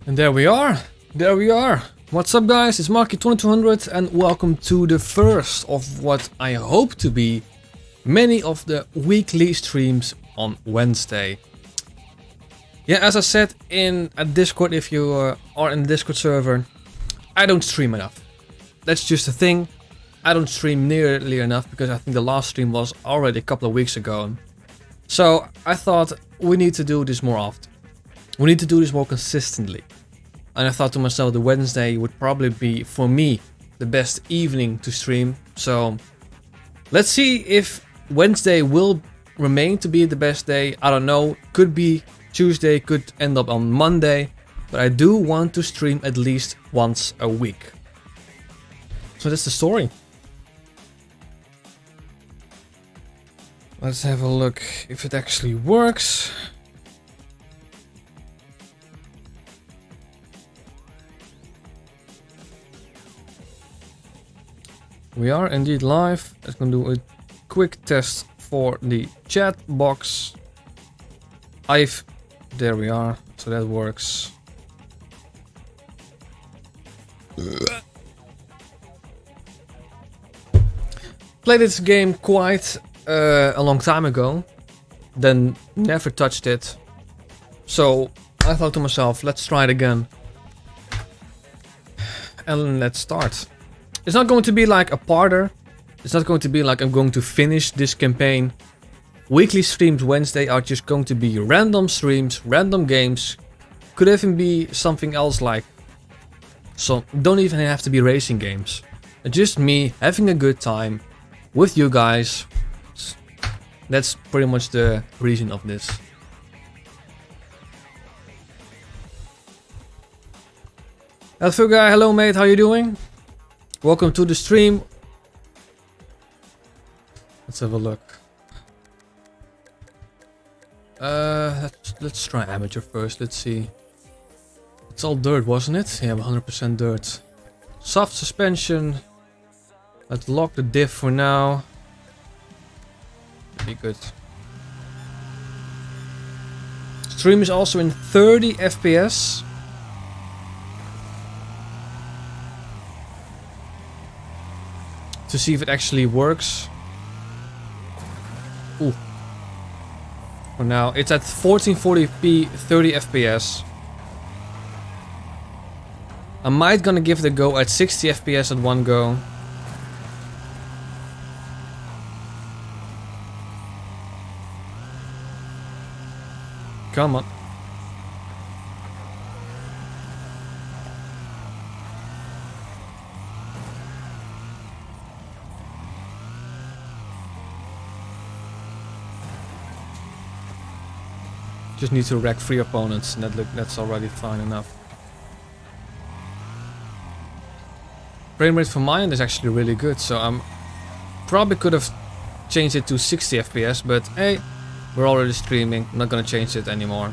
And there we are. There we are. What's up, guys? It's Marky2200 and welcome to the first of what I hope to be many of the weekly streams on Wednesday. Yeah, as I said in a Discord, if you are in the Discord server, I don't stream enough. That's just a thing. I don't stream nearly enough because I think the last stream was already a couple of weeks ago. So I thought we need to do this more often. We need to do this more consistently. And I thought to myself the Wednesday would probably be, for me, the best evening to stream. So let's see if Wednesday will remain to be the best day. I don't know. Could be Tuesday, could end up on Monday. But I do want to stream at least once a week. So that's the story. Let's have a look if it actually works. We are indeed live. Let's go do a quick test for the chat box. There we are. So that works. Played this game quite a long time ago, then never touched it. So I thought to myself, let's try it again. And let's start. It's not going to be like a parter. It's not going to be like I'm going to finish this campaign. Weekly streams Wednesday are just going to be random streams, random games. Could even be something else like, so don't even have to be racing games. Just me having a good time with you guys. That's pretty much the reason of this. Hello guy, hello mate, how you doing? Welcome to the stream. Let's have a look. Let's try amateur first. Let's see. It's all dirt, wasn't it? Yeah, 100% dirt. Soft suspension. Let's lock the diff for now. Be good. Stream is also in 30 FPS. To see if it actually works. Ooh. For now, it's at 1440p, 30 FPS. I might gonna give it a go at 60 FPS at one go. Come on. Just need to wreck 3 opponents, and that's already fine enough. Frame rate for mine is actually really good, so I'm probably could have changed it to 60 FPS, but hey, we're already streaming. I'm not gonna change it anymore.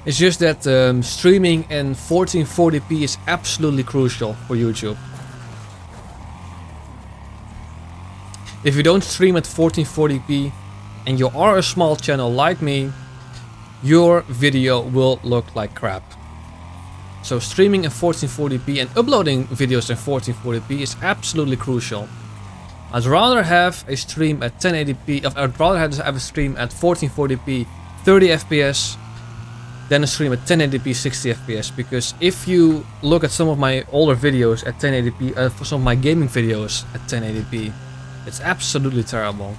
It's just that streaming in 1440p is absolutely crucial for YouTube. If you don't stream at 1440p and you are a small channel like me, your video will look like crap. So streaming in 1440p and uploading videos in 1440p is absolutely crucial. I'd rather have a stream at 1080p, I'd rather have a stream at 1440p 30 FPS than a stream at 1080p 60 FPS, because if you look at some of my older videos at 1080p, for some of my gaming videos at 1080p, it's absolutely terrible.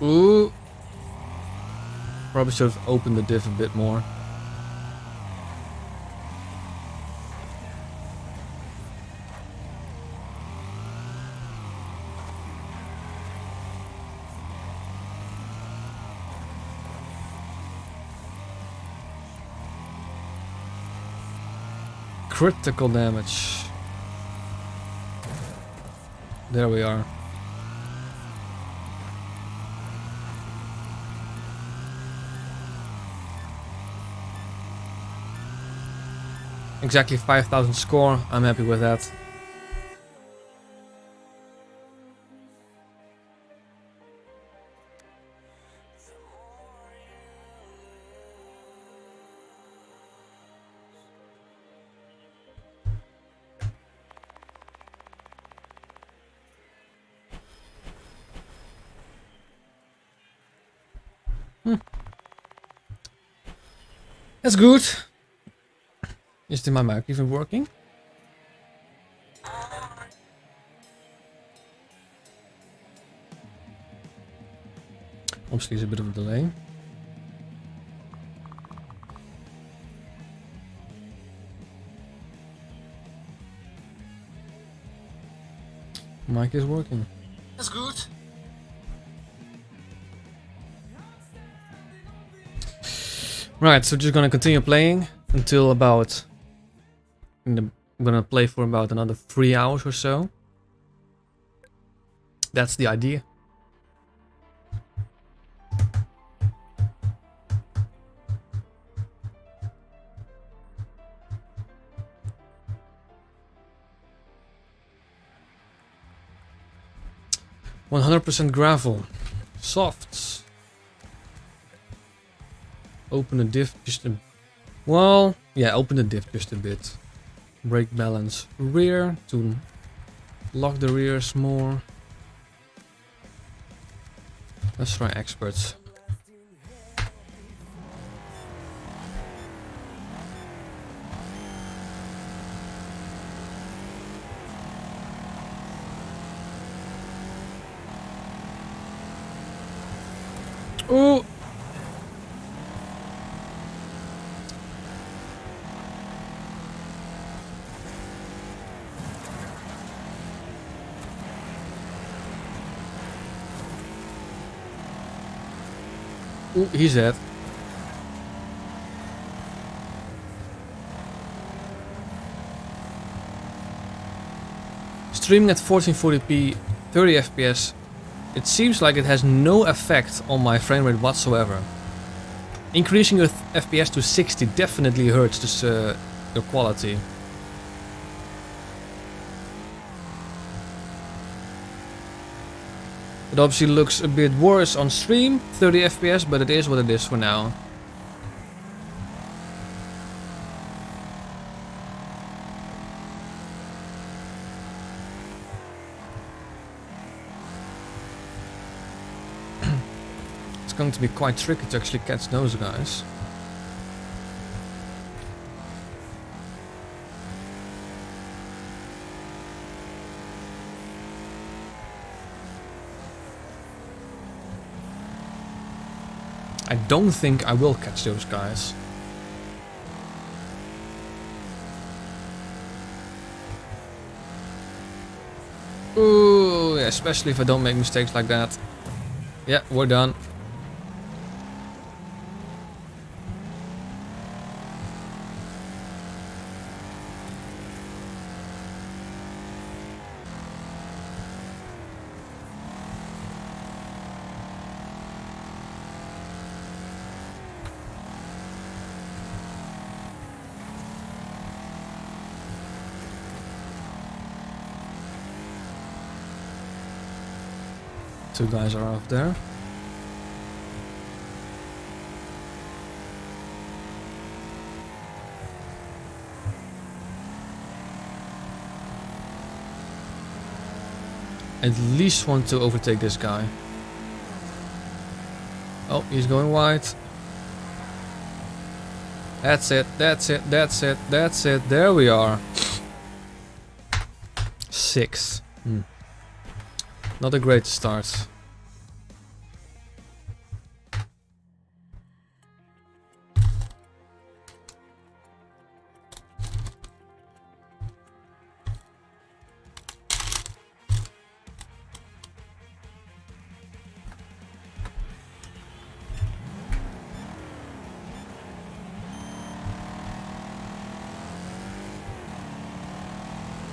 Ooh. Probably should have opened the diff a bit more. critical damage. There we are. Exactly 5,000 score. I'm happy with that. That's good. Is my mic even working? Obviously, there's a bit of a delay. Mic is working. That's good. Right, so just gonna continue playing until about. I'm gonna play for about another 3 hours or so. That's the idea. %100% gravel. Softs. Open the diff just a... Well, yeah, open the diff just a bit. Brake balance rear to lock the rears more. Let's try experts. Oh! Ooh, he's dead. Streaming at 1440p, 30 FPS. It seems like it has no effect on my frame rate whatsoever. Increasing your FPS to 60 definitely hurts this, your quality. It obviously looks a bit worse on stream, 30 FPS, but it is what it is for now. It's going to be quite tricky to actually catch those guys. I don't think I will catch those guys. Ooh, yeah, especially if I don't make mistakes like that. Yeah, we're done. Two guys are off there. At least want to overtake this guy. Oh, he's going wide. That's it, that's it, that's it, that's it. There we are. 6. Not a great start.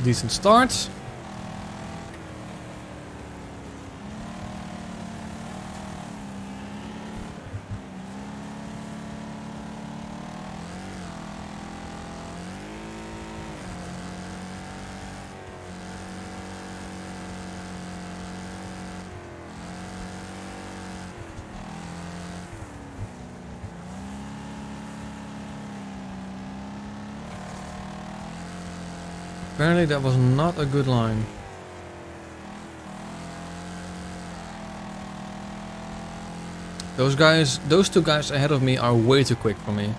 Decent start. Apparently that was not a good line. Those two guys ahead of me are way too quick for me.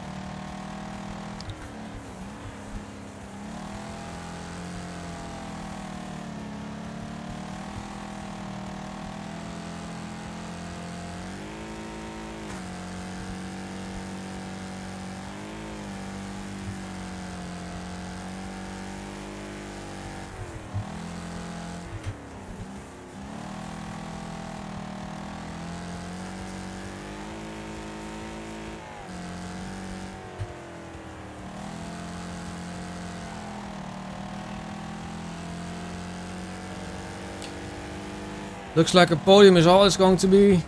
Looks like a podium is all it's going to be.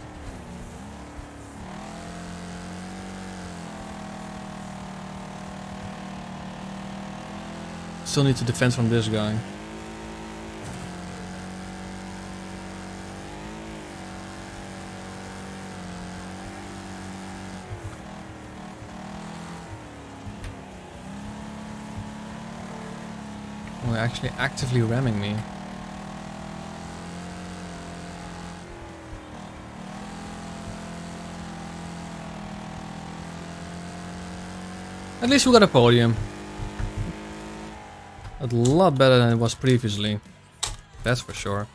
Still need to defend from this guy. Oh, they're actually actively ramming me. At least we got a podium. A lot better than it was previously. That's for sure.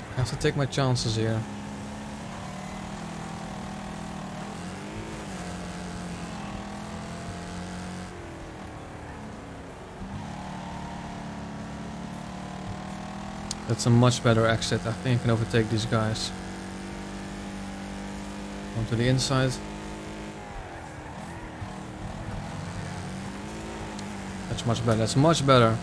I have to take my chances here. That's a much better exit. I think I can overtake these guys. Onto the inside. That's much better. That's much better.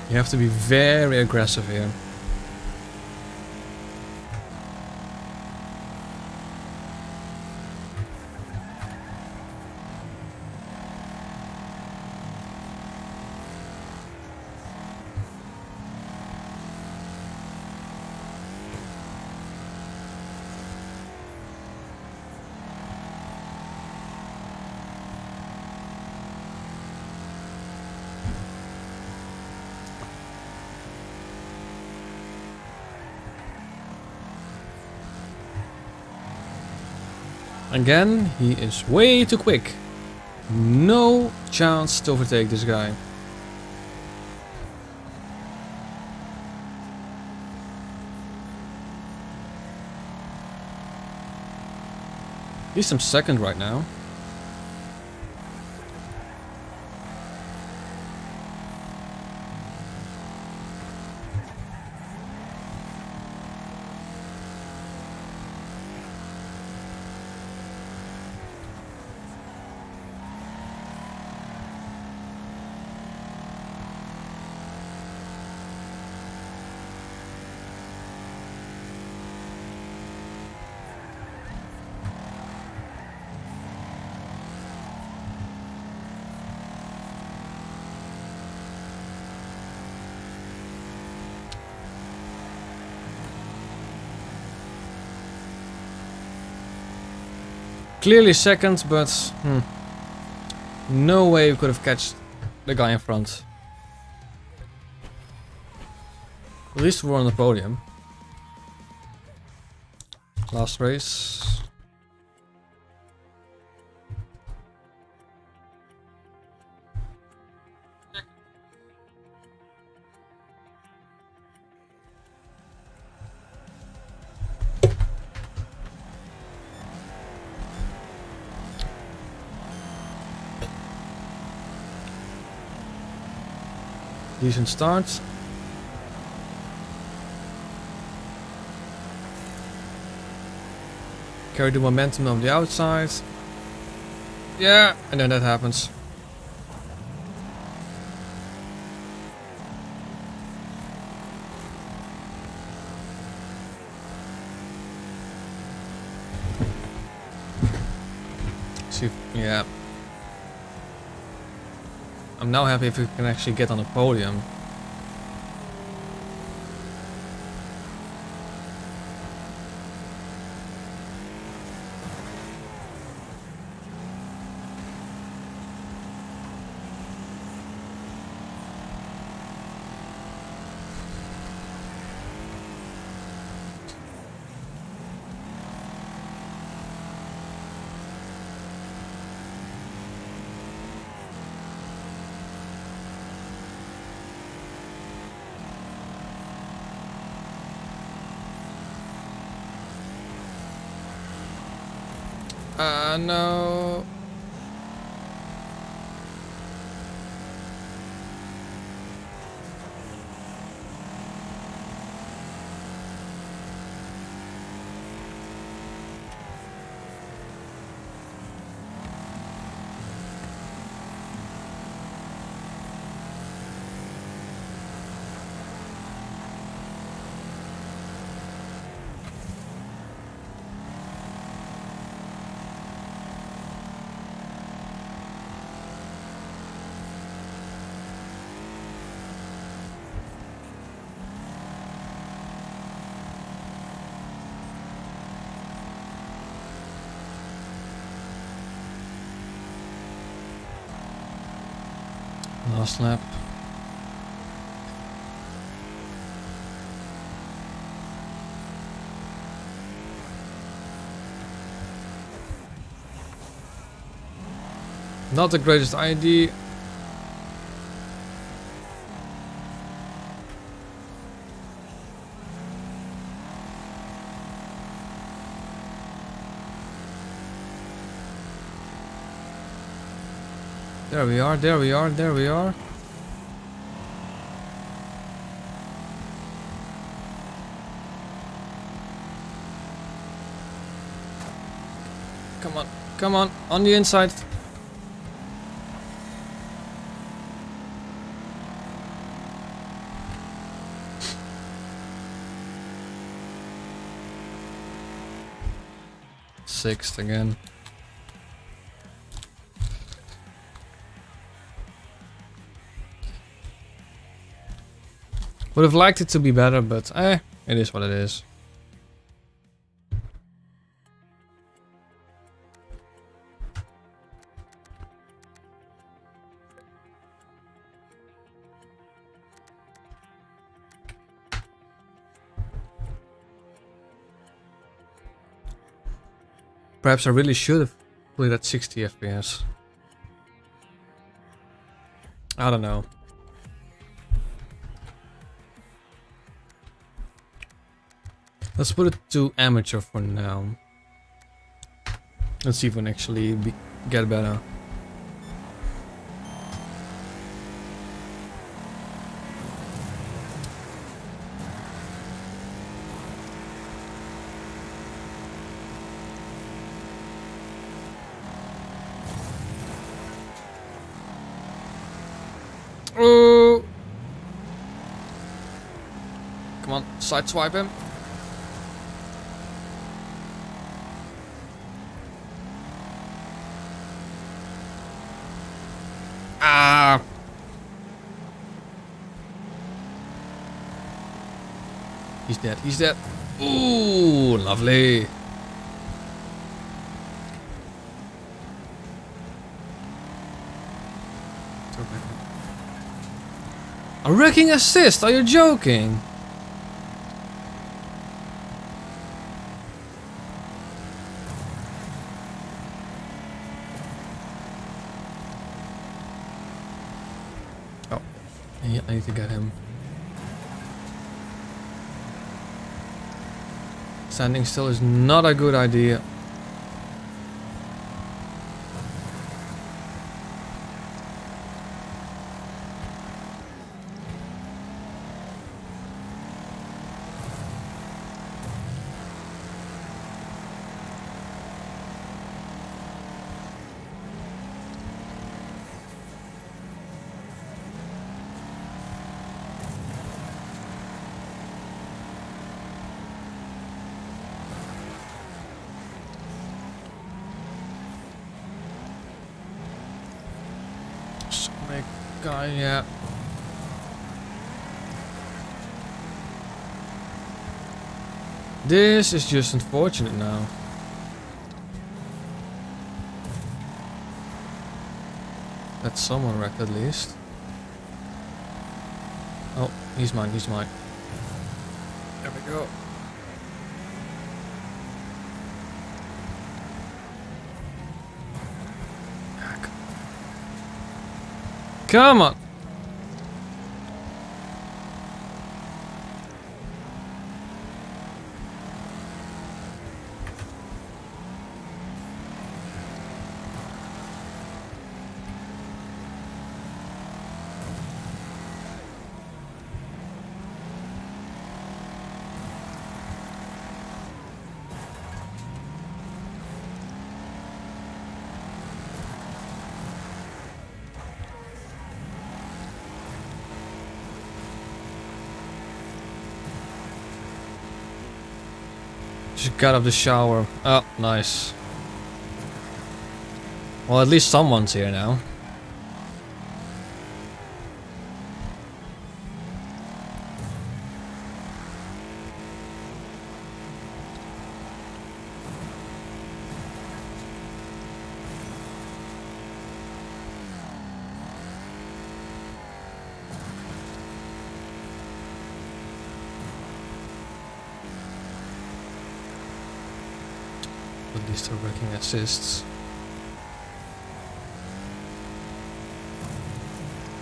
You have to be very aggressive here. Again, he is way too quick. No chance to overtake this guy. At least I'm second right now. Clearly second, but no way we could have catched the guy in front. At least we're on the podium. Last race. Decent start. Carry the momentum on the outside. Yeah, and then that happens. See, yeah. I'm now happy if we can actually get on the podium. No. Last lap. Not the greatest idea. There we are, there we are, there we are. Come on the inside. Sixth again. Would have liked it to be better, but it is what it is. Perhaps I really should have played at 60 FPS. I don't know. Let's put it to amateur for now. Let's see if we can actually get better. Oh! Come on, sideswipe him. Ah! He's dead, he's dead. Ooh, lovely. A wrecking assist? Are you joking? I need to get him. Standing still is not a good idea. Guy, yeah. This is just unfortunate now. That's someone wrecked at least. Oh, he's mine, he's mine. There we go. Come on! Just got out of the shower. Oh, nice. Well, at least someone's here now. At least they're wrecking assists.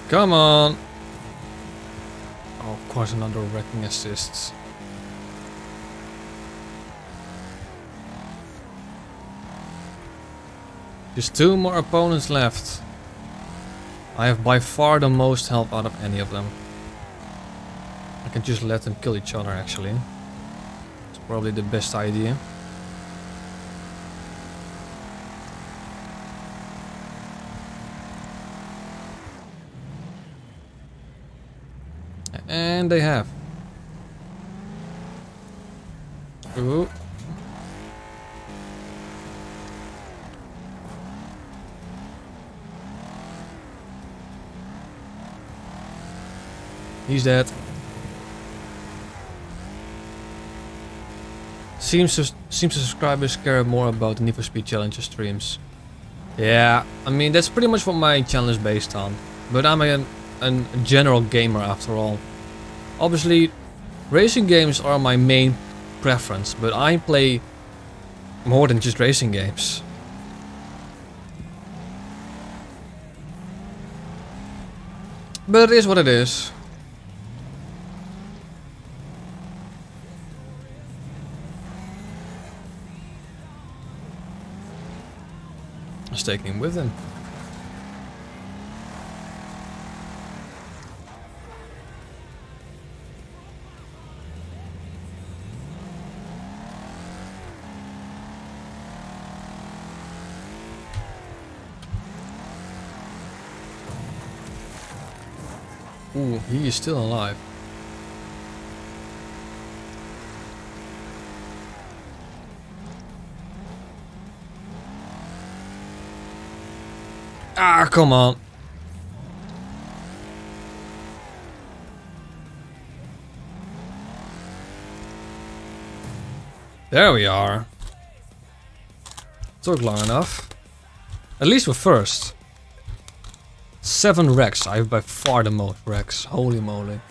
Come on! Oh, of course another wrecking assists. Just 2 more opponents left. I have by far the most health out of any of them. I can just let them kill each other actually. It's probably the best idea. And they have. Ooh. He's dead. Seems the subscribers care more about the Need for Speed Challenger streams. Yeah, I mean that's pretty much what my channel is based on. But I'm a general gamer after all. Obviously, racing games are my main preference, but I play more than just racing games. But it is what it is. Let's take him with him. Ooh, he is still alive. Ah, come on. There we are. Took long enough. At least we're first. 7 wrecks. I have by far the most wrecks. Holy moly.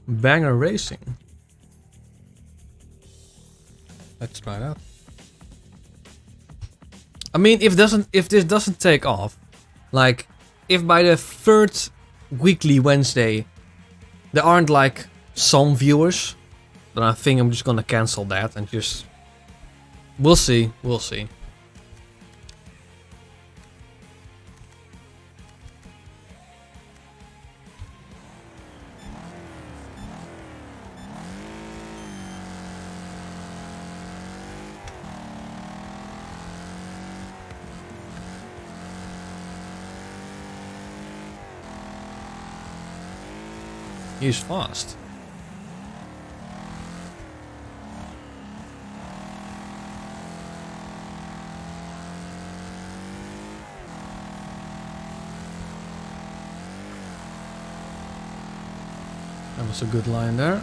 Banger Racing. Let's try that. I mean, if this doesn't take off, like if by the third weekly Wednesday there aren't like some viewers, then I think I'm just gonna cancel that and just we'll see. He's fast. That was a good line there.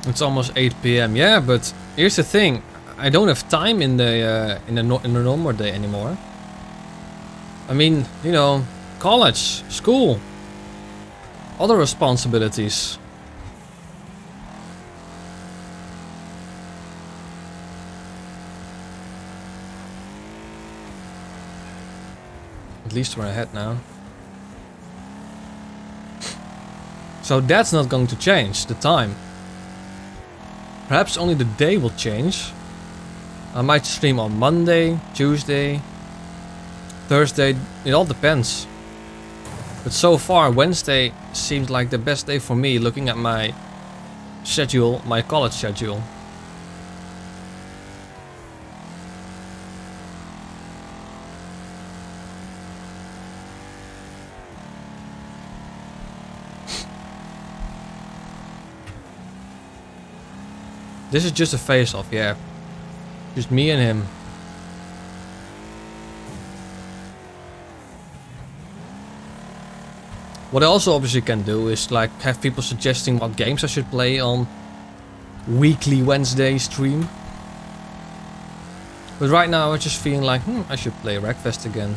It's almost 8 PM. Yeah, but here's the thing. I don't have time in the normal day anymore. I mean, you know, college, school, other responsibilities. At least we're ahead now. So that's not going to change the time. Perhaps only the day will change. I might stream on Monday, Tuesday, Thursday, it all depends. But so far Wednesday seems like the best day for me looking at my schedule, my college schedule. This is just a face-off, yeah. Just me and him. What I also obviously can do is like have people suggesting what games I should play on weekly Wednesday stream. But right now I'm just feeling like, I should play Wreckfest again.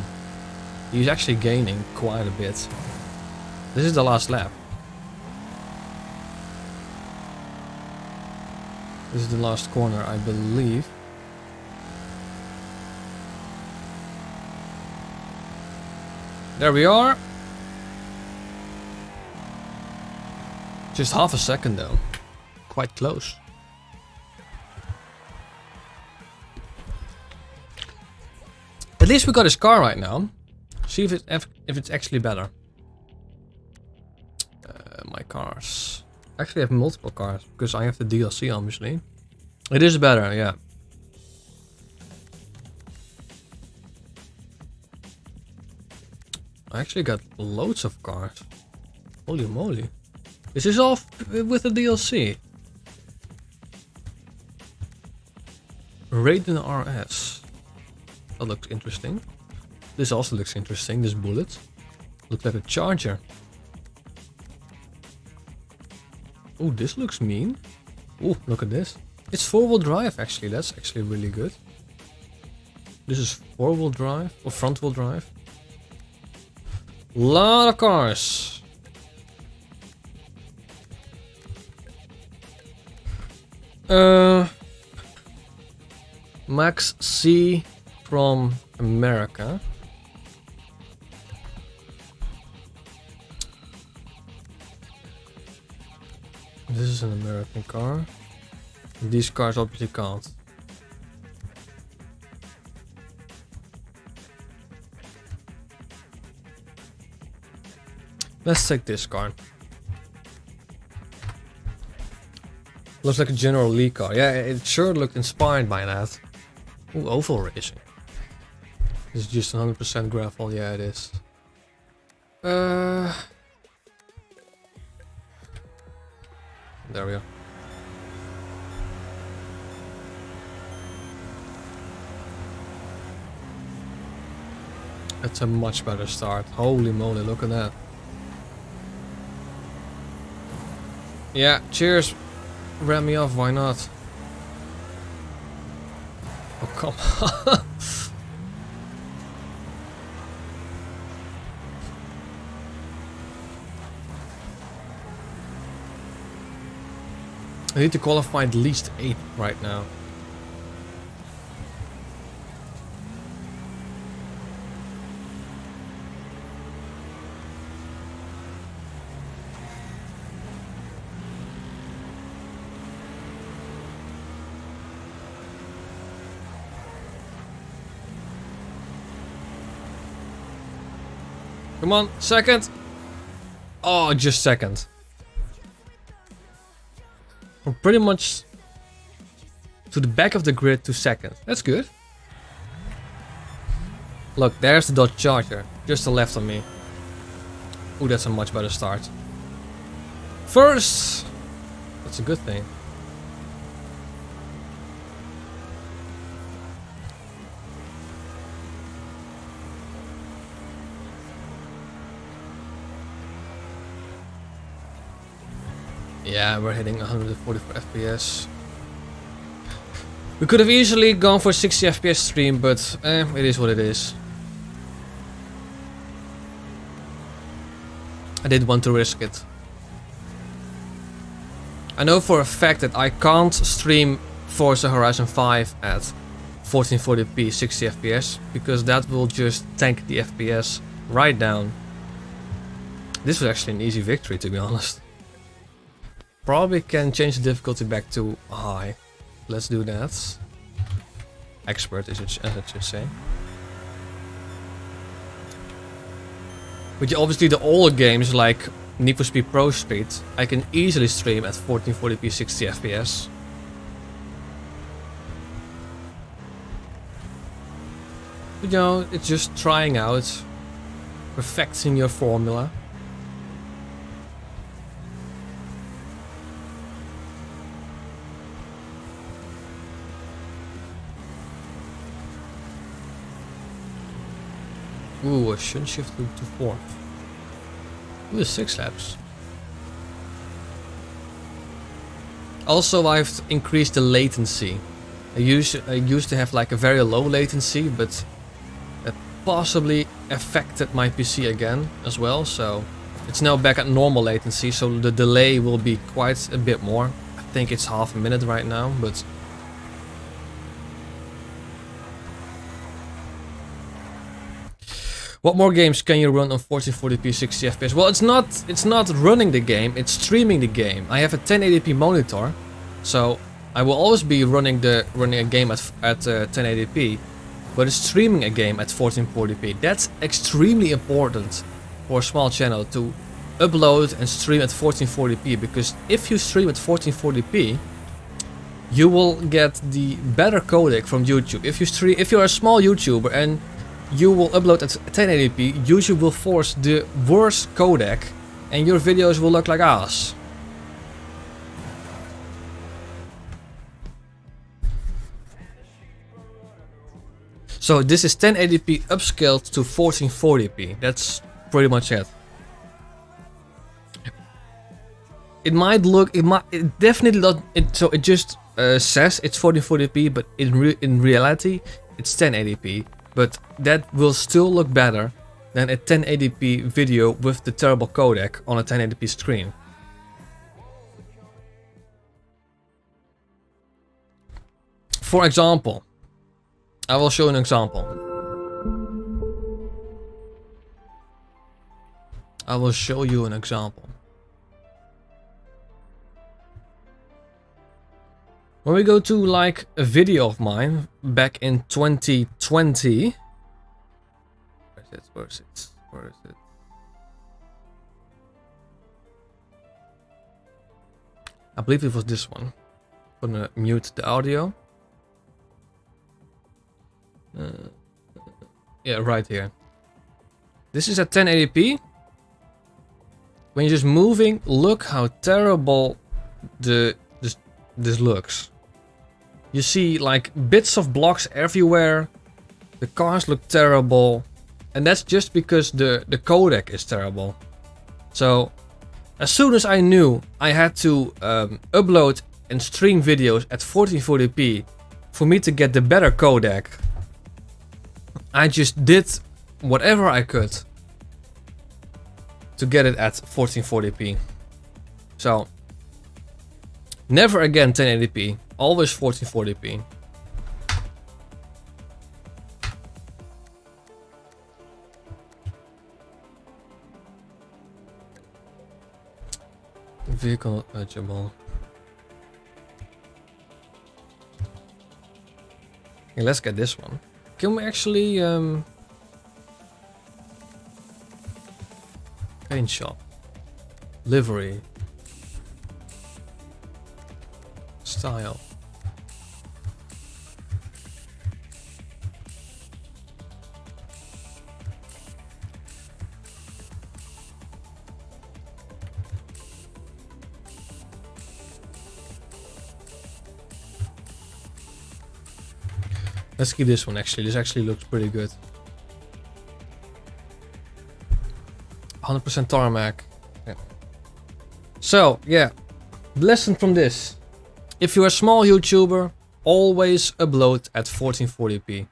He's actually gaining quite a bit. This is the last lap. This is the last corner, I believe. There we are. Just half a second though. Quite close. At least we got his car right now. See if it's actually better. My cars. Actually I have multiple cars because I have the DLC obviously. It is better, yeah. I actually got loads of cars. Holy moly. This is all with the DLC. Raiden RS. That looks interesting. This also looks interesting, this bullet. Looks like a charger. Oh, this looks mean. Oh, look at this. It's 4-wheel drive actually, that's actually really good. This is 4-wheel drive or front-wheel drive. Lot of cars. Max C from America. This is an American car. These cars obviously can't. Let's take this car. Looks like a General Lee car. Yeah, it sure looked inspired by that. Ooh, oval racing. This is just 100% gravel. Yeah, it is. There we go. That's a much better start. Holy moly, look at that. Yeah, cheers. Ram me off, why not? Oh, come on. I need to qualify at least 8 right now. Come on, second. Oh, just second. From pretty much to the back of the grid to second. That's good. Look, there's the Dodge Charger, just to the left of me. Ooh, that's a much better start. First! That's a good thing. Yeah, we're hitting 144 FPS. We could have easily gone for 60 FPS stream, but it is what it is. I did want to risk it. I know for a fact that I can't stream Forza Horizon 5 at 1440p 60 FPS, because that will just tank the FPS right down. This was actually an easy victory, to be honest. Probably can change the difficulty back to high. Let's do that. Expert, as it should say. But obviously the older games like Need for Speed Pro Speed, I can easily stream at 1440p 60 FPS. But you know, it's just trying out, perfecting your formula. Ooh, I shouldn't shift to 4th. Ooh, 6 laps. Also, I've increased the latency. I used to have like a very low latency, but that possibly affected my PC again as well. So it's now back at normal latency, so the delay will be quite a bit more. I think it's half a minute right now, but what more games can you run on 1440p 60 FPS? Well, it's not running the game, it's streaming the game. I have a 1080p monitor, so I will always be running a game at 1080p, but it's streaming a game at 1440p. That's extremely important for a small channel to upload and stream at 1440p, because if you stream at 1440p, you will get the better codec from YouTube. If you're a small YouTuber and you will upload at 1080p, YouTube will force the worst codec and your videos will look like ass. So this is 1080p upscaled to 1440p. That's pretty much it. It might look, it definitely doesn't, so it just says it's 1440p, but in reality it's 1080p. But that will still look better than a 1080p video with the terrible codec on a 1080p screen. For example, I will show an example. I will show you an example. When we go to like a video of mine back in 2020. Where is it? I believe it was this one. I'm gonna mute the audio. Yeah, right here. This is at 1080p. When you're just moving, look how terrible this looks. You see like bits of blocks everywhere. The cars look terrible. And that's just because the codec is terrible. So as soon as I knew I had to upload and stream videos at 1440p for me to get the better codec, I just did whatever I could to get it at 1440p. So Never again 1080p. Always 1440p. Vehicle adjustable. Okay, let's get this one. Can we actually paint shop, livery, style. Let's keep this one actually. This actually looks pretty good. 100% tarmac. Yeah. So, yeah. Lesson from this. If you're a small YouTuber, always upload at 1440p.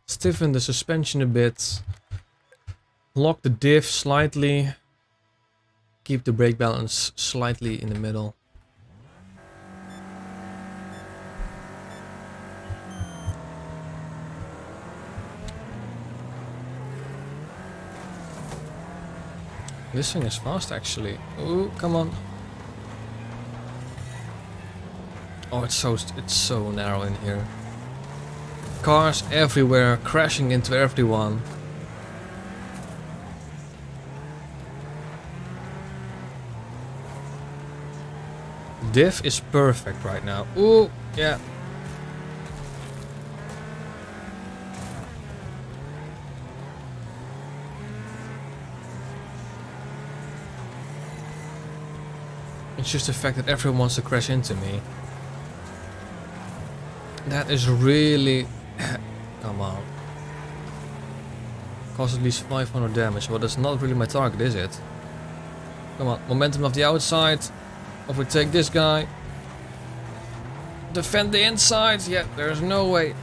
Stiffen the suspension a bit. Lock the diff slightly. Keep the brake balance slightly in the middle. This thing is fast actually. Ooh, come on. Oh, it's so narrow in here. Cars everywhere, crashing into everyone. Diff is perfect right now. Ooh, yeah. It's just the fact that everyone wants to crash into me. That is really... Come on. Cause at least 500 damage. Well, that's not really my target, is it? Come on. Momentum of the outside. Overtake this guy. Defend the inside. Yeah, there's no way.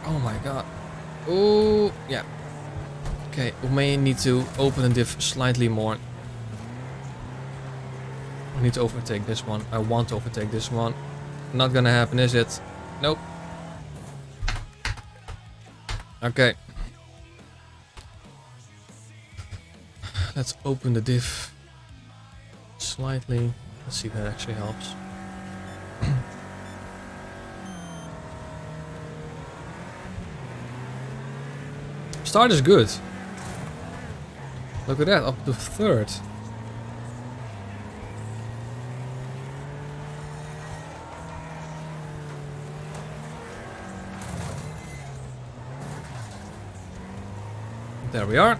Oh my god. Ooh, yeah. Okay, we may need to open the diff slightly more. I need to overtake this one. I want to overtake this one. Not gonna happen, is it? Nope. Okay. Let's open the diff slightly. Let's see if that actually helps. Start is good. Look at that, up to third. There we are.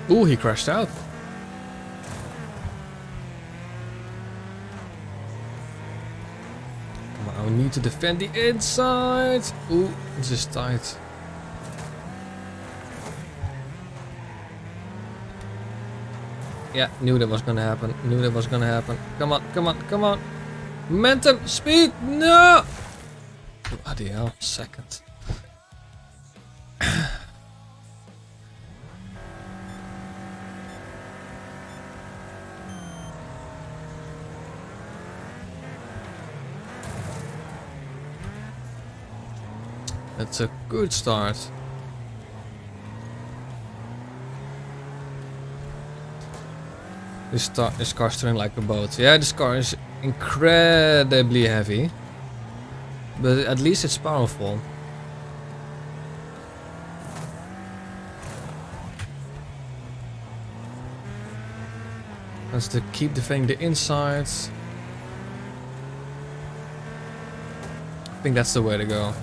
Ooh, he crashed out. I need to defend the inside. Ooh, this is tight. Yeah, knew that was gonna happen. Knew that was gonna happen. Come on, come on, come on. Momentum, speed, no! Bloody hell, second. That's a good start. This car's turning like a boat. Yeah, this car is incredibly heavy. But at least it's powerful. Let's keep defending the insides. I think that's the way to go.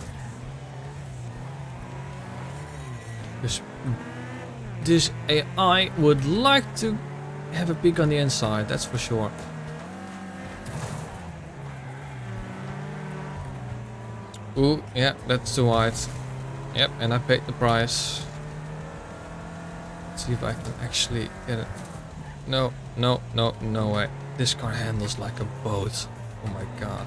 This AI would like to have a peek on the inside, that's for sure. Ooh, yeah, that's too wide. Yep, and I paid the price. Let's see if I can actually get it. No, no, no, no way. This car handles like a boat. Oh my god.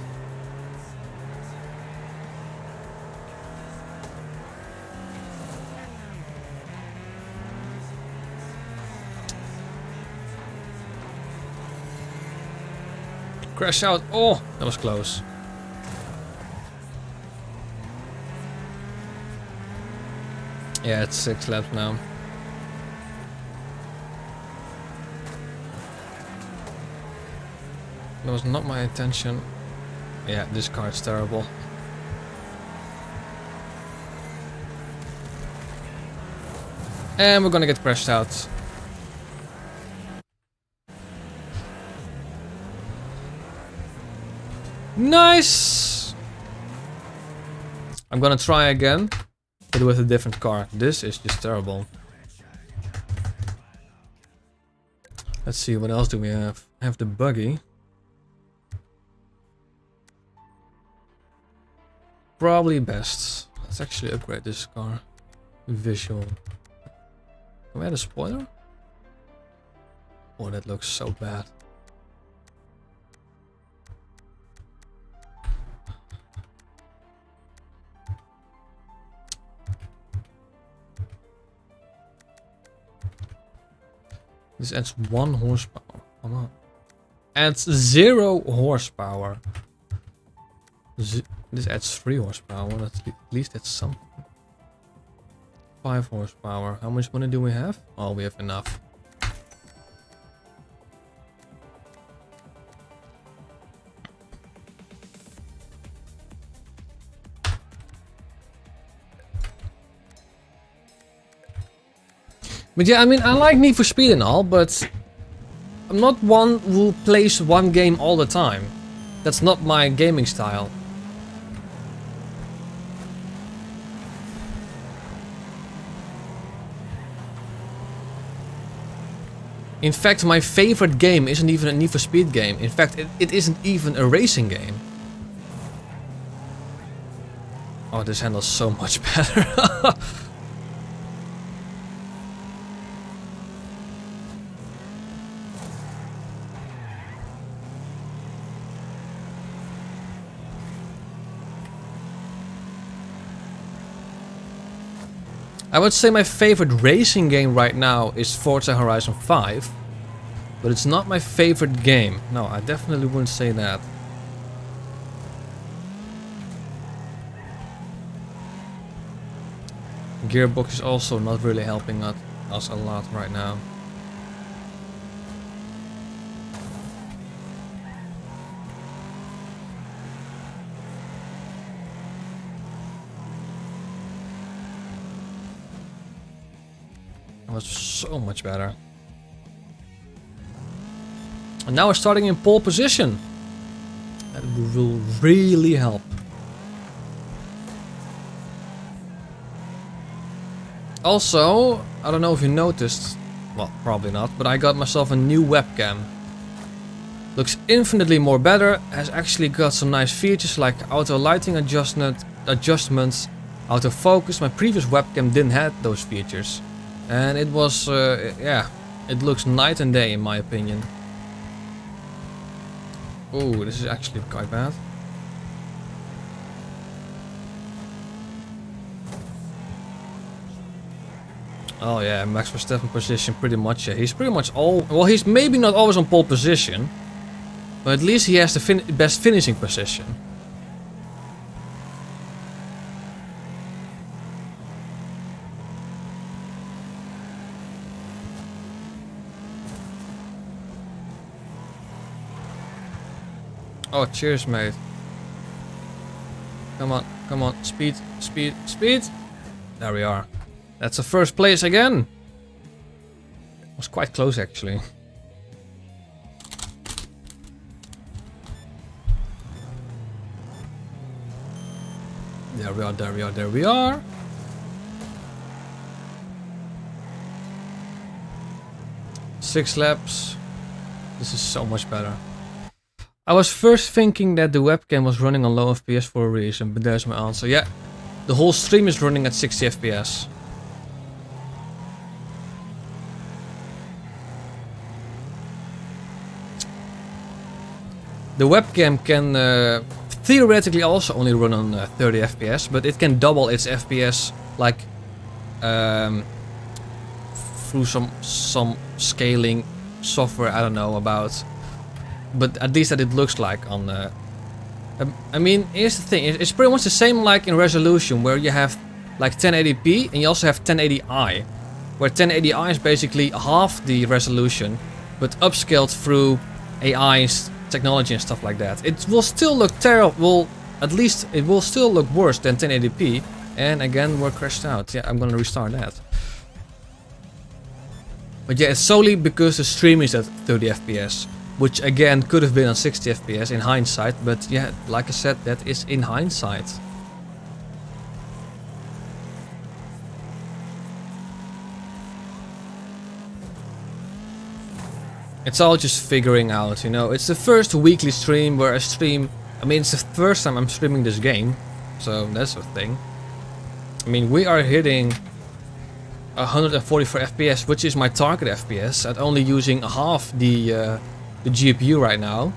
Crash out. Oh, that was close. Yeah, it's 6 laps now. That was not my intention. Yeah, this car is terrible. And we're gonna get crashed out. Nice! I'm gonna try again, but with a different car. This is just terrible. Let's see, what else do we have? I have the buggy. Probably best. Let's actually upgrade this car. Visual. Can we add a spoiler? Oh, that looks so bad. This adds 1 horsepower. Come on. Adds 0 horsepower. This adds 3 horsepower. At least that's something. 5 horsepower. How much money do we have? Oh, we have enough. But yeah, I mean, I like Need for Speed and all, but I'm not one who plays one game all the time. That's not my gaming style. In fact, my favorite game isn't even a Need for Speed game. In fact, it isn't even a racing game. Oh, this handles so much better. I would say my favorite racing game right now is Forza Horizon 5, but it's not my favorite game. No, I definitely wouldn't say that. Gearbox is also not really helping us a lot right now. Was so much better. And now we're starting in pole position. That will really help. Also, I don't know if you noticed, well, probably not, but I got myself a new webcam. Looks infinitely more better, has actually got some nice features like auto lighting adjustments, autofocus. My previous webcam didn't have those features. And it was, yeah, it looks night and day in my opinion. Oh, this is actually quite bad. Oh yeah, Max Verstappen position pretty much, yeah. He's pretty much well, he's maybe not always on pole position, but at least he has the best finishing position. Oh, cheers, mate. Come on, come on. Speed, speed, speed. There we are. That's the first place again. Was quite close, actually. There we are, there we are, there we are. Six laps. This is so much better. I was first thinking that the webcam was running on low FPS for a reason, but there's my answer. Yeah, the whole stream is running at 60 FPS. The webcam can theoretically also only run on 30 FPS, but it can double its FPS like through some scaling software I don't know about, but at least that it looks like on. I mean, here's the thing: it's pretty much the same like in resolution, where you have like 1080p and you also have 1080i, where 1080i is basically half the resolution, but upscaled through AI's technology and stuff like that. It will still look terrible. Well, at least it will still look worse than 1080p. And again, we're crashed out. Yeah, I'm gonna restart that. But yeah, it's solely because the stream is at 30 FPS, which again could have been on 60 FPS in hindsight. But yeah, like I said, that is in hindsight. It's all just figuring out, you know. It's the first weekly stream where I stream. I mean, it's the first time I'm streaming this game, so that's a thing. I mean, we are hitting 144 FPS, which is my target FPS, at only using half the GPU right now.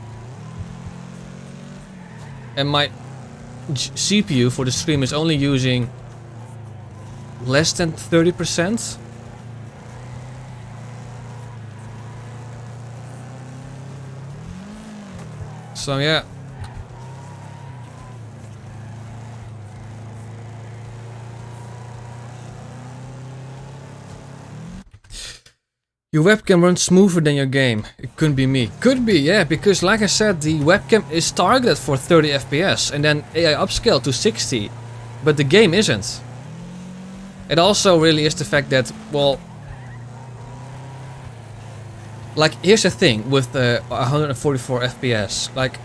And my CPU for the stream is only using less than 30%. So yeah. Your webcam runs smoother than your game. It couldn't be me. Could be, yeah, because like I said, the webcam is targeted for 30 FPS and then AI upscale to 60, but the game isn't. It also really is the fact that, well, like, here's the thing with 144 FPS. Like,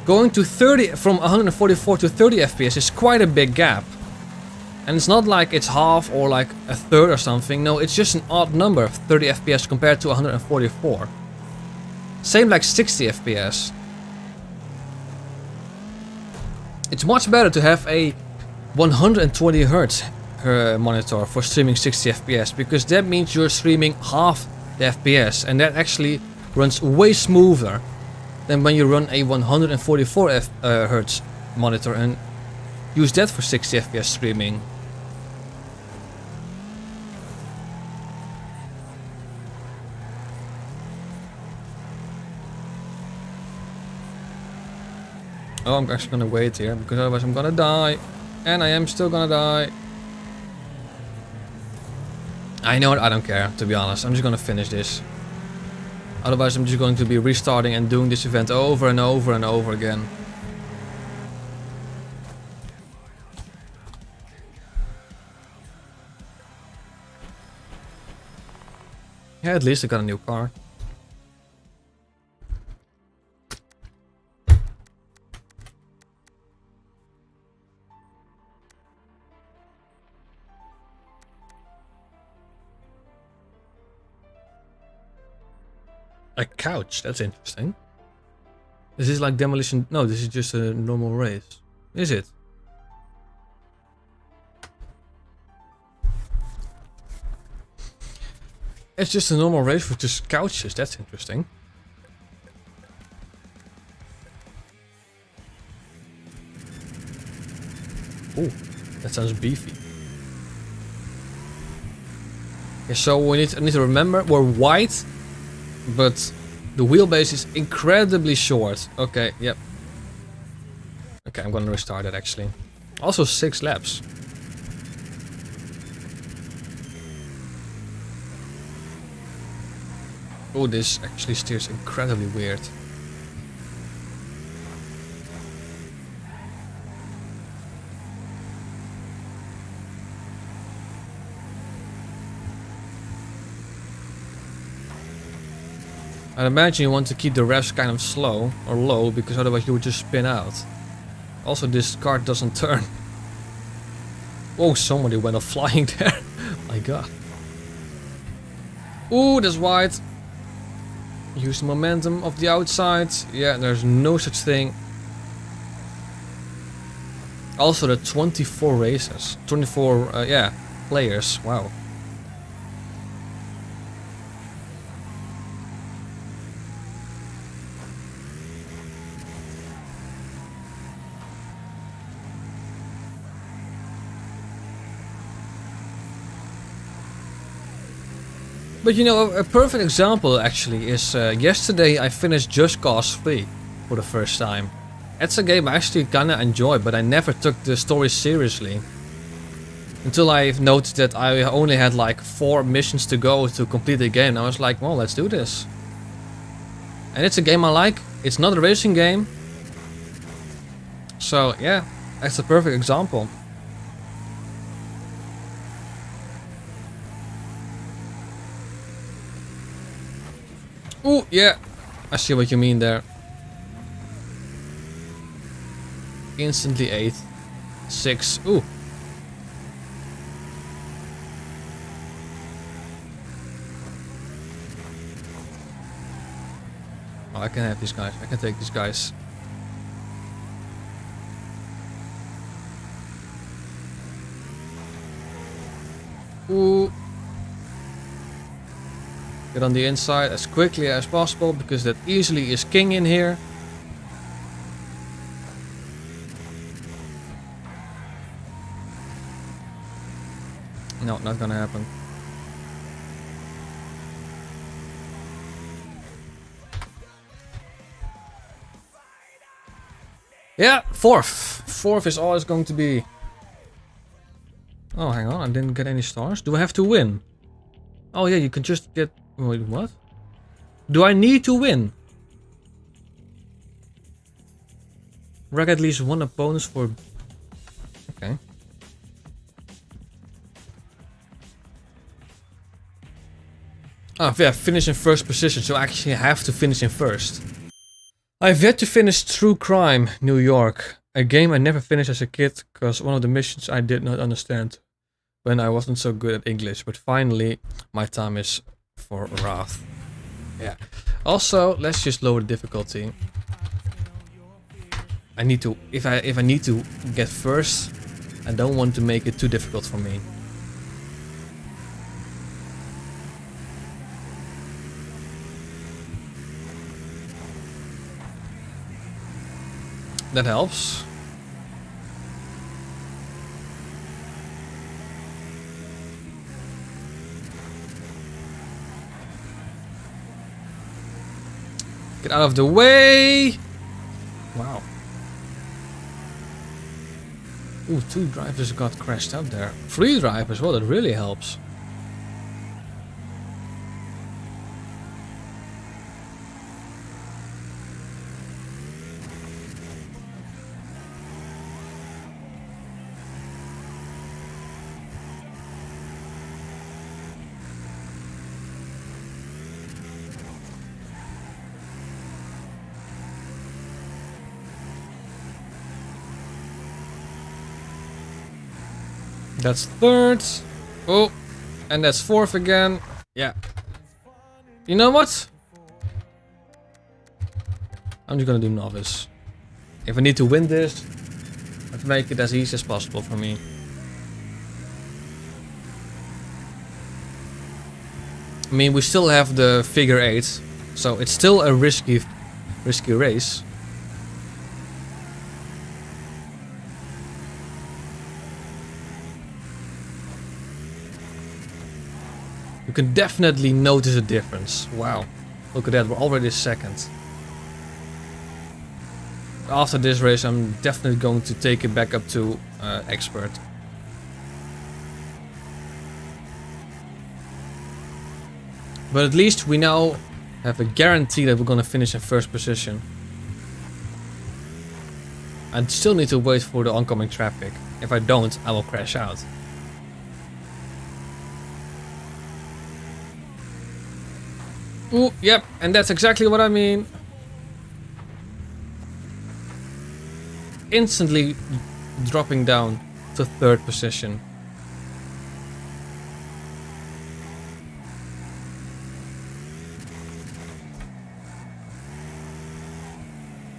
going to 30 from 144 to 30 FPS is quite a big gap. And it's not like it's half or like a third or something. No, it's just an odd number, 30 FPS compared to 144. Same like 60 FPS. It's much better to have a 120 Hz monitor for streaming 60 FPS, because that means you're streaming half the FPS, and that actually runs way smoother than when you run a 144 Hz monitor and use that for 60 FPS streaming. Oh, I'm actually gonna wait here, because otherwise I'm gonna die. And I am still gonna die. I know it, I don't care, to be honest. I'm just gonna finish this. Otherwise I'm just going to be restarting and doing this event over and over and over again. Yeah, at least I got a new car. A couch, that's interesting. Is this like demolition? No, this is just a normal race. Is it? It's just a normal race with just couches, that's interesting. Ooh, that sounds beefy. Yeah, so I need to remember, we're white, but the wheelbase is incredibly short. Okay, yep. Okay, I'm gonna restart it actually. Also 6 laps. Oh, this actually steers incredibly weird. I'd imagine you want to keep the revs kind of slow or low, because otherwise you would just spin out. Also, this car doesn't turn. Oh, somebody went off flying there. My god. Ooh, that's wide. Use the momentum of the outside. Yeah, there's no such thing. Also the 24 races. 24, yeah, players. Wow. But you know, a perfect example actually is yesterday I finished Just Cause 3 for the first time. It's a game I actually kinda enjoy, but I never took the story seriously. Until I noticed that I only had like 4 missions to go to complete the game. I was like, well, let's do this. And it's a game I like. It's not a racing game. So yeah, that's a perfect example. Ooh, yeah. I see what you mean there. Instantly 8th. 6. Ooh. Oh, I can have these guys. I can take these guys. Ooh. Get on the inside as quickly as possible, because that easily is king in here. No, not gonna happen. Yeah, 4th. 4th is always going to be... Oh, hang on, I didn't get any stars. Do I have to win? Oh yeah, you can just get... Wait, what? Do I need to win? Wreck at least 1 opponent for... Okay. Oh yeah, finish in first position, so I actually have to finish in first. I've yet to finish True Crime, New York. A game I never finished as a kid, because one of the missions I did not understand when I wasn't so good at English. But finally, my time is for Wrath. Yeah. Also, let's just lower the difficulty. I need to, if I need to get first, I don't want to make it too difficult for me. That helps. Get out of the way! Wow. Ooh, 2 drivers got crashed up there. 3 drivers, well, that really helps. That's 3rd. Oh, and that's 4th again. Yeah. You know what? I'm just gonna do novice. If I need to win this, let's make it as easy as possible for me. I mean, we still have the figure 8, so it's still a risky race. You can definitely notice a difference. Wow. Look at that, we're already 2nd. After this race I'm definitely going to take it back up to expert. But at least we now have a guarantee that we're gonna finish in first position. I still need to wait for the oncoming traffic. If I don't, I will crash out. Ooh, yep, and that's exactly what I mean. Instantly dropping down to 3rd position.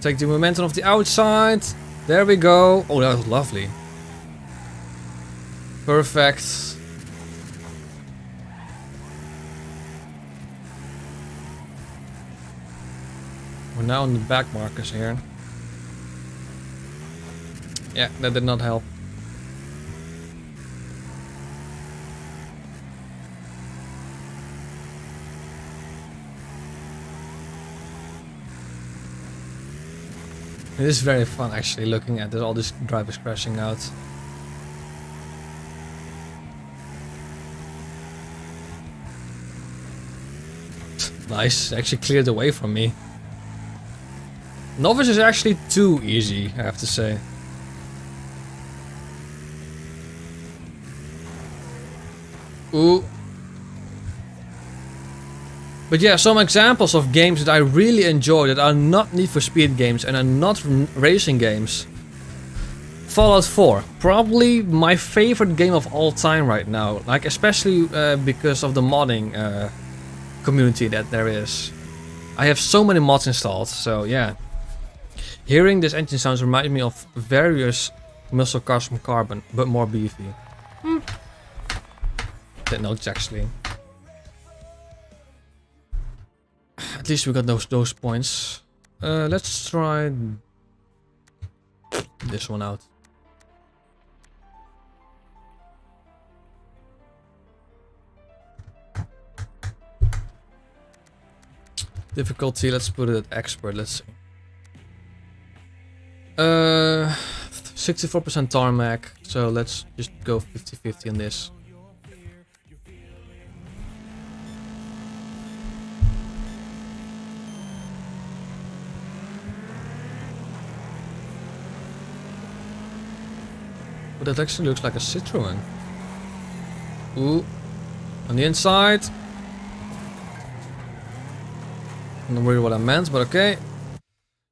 Take the momentum of the outside. There we go. Oh, that was lovely. Perfect. We're now on the back markers here. Yeah, that did not help. It is very fun actually looking at all these drivers crashing out. Nice, actually cleared away from me. Novice is actually too easy, I have to say. Ooh. But yeah, some examples of games that I really enjoy that are not Need for Speed games and are not racing games. Fallout 4, probably my favorite game of all time right now. Like especially because of the modding community that there is. I have so many mods installed, so yeah. Hearing this engine sounds reminds me of various muscle cars from Carbon, but more beefy. That notes actually. At least we got those points. Let's try this one out. Difficulty, let's put it at expert, let's see. 64% tarmac, so let's just go 50-50 on this. But that actually looks like a Citroen. Ooh, on the inside. Not really what I meant, but okay.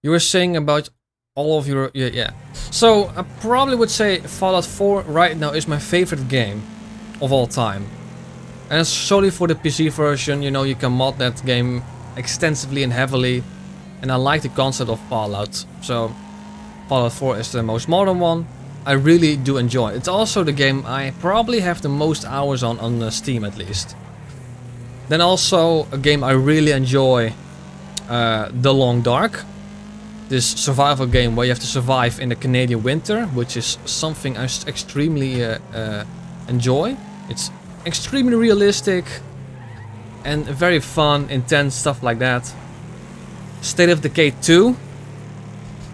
You were saying about all of your... Yeah. So, I probably would say Fallout 4 right now is my favorite game of all time. And it's solely for the PC version, you know, you can mod that game extensively and heavily. And I like the concept of Fallout. So, Fallout 4 is the most modern one. I really do enjoy it. It's also the game I probably have the most hours on Steam at least. Then also a game I really enjoy, The Long Dark. This survival game where you have to survive in the Canadian winter, which is something I extremely enjoy. It's extremely realistic and very fun, intense, stuff like that. State of Decay 2.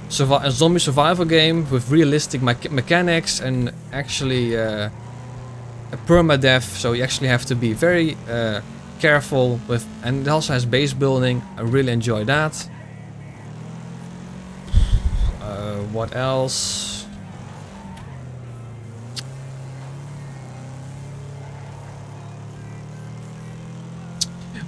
A zombie survival game with realistic mechanics and actually a permadeath, so you actually have to be very careful with, and it also has base building. I really enjoy that. What else?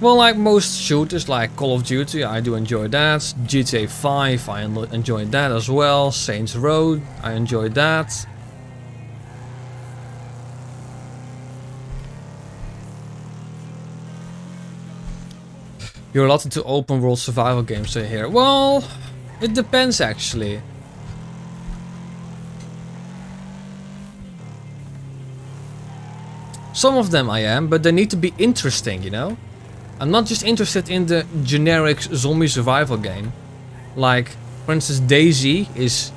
Well, like most shooters like Call of Duty, I do enjoy that. GTA 5, I enjoyed that as well. Saints Row, I enjoyed that. You're a lot into open world survival games here. Well, it depends actually. Some of them I am, but they need to be interesting, you know? I'm not just interested in the generic zombie survival game. Like, for instance, DayZ is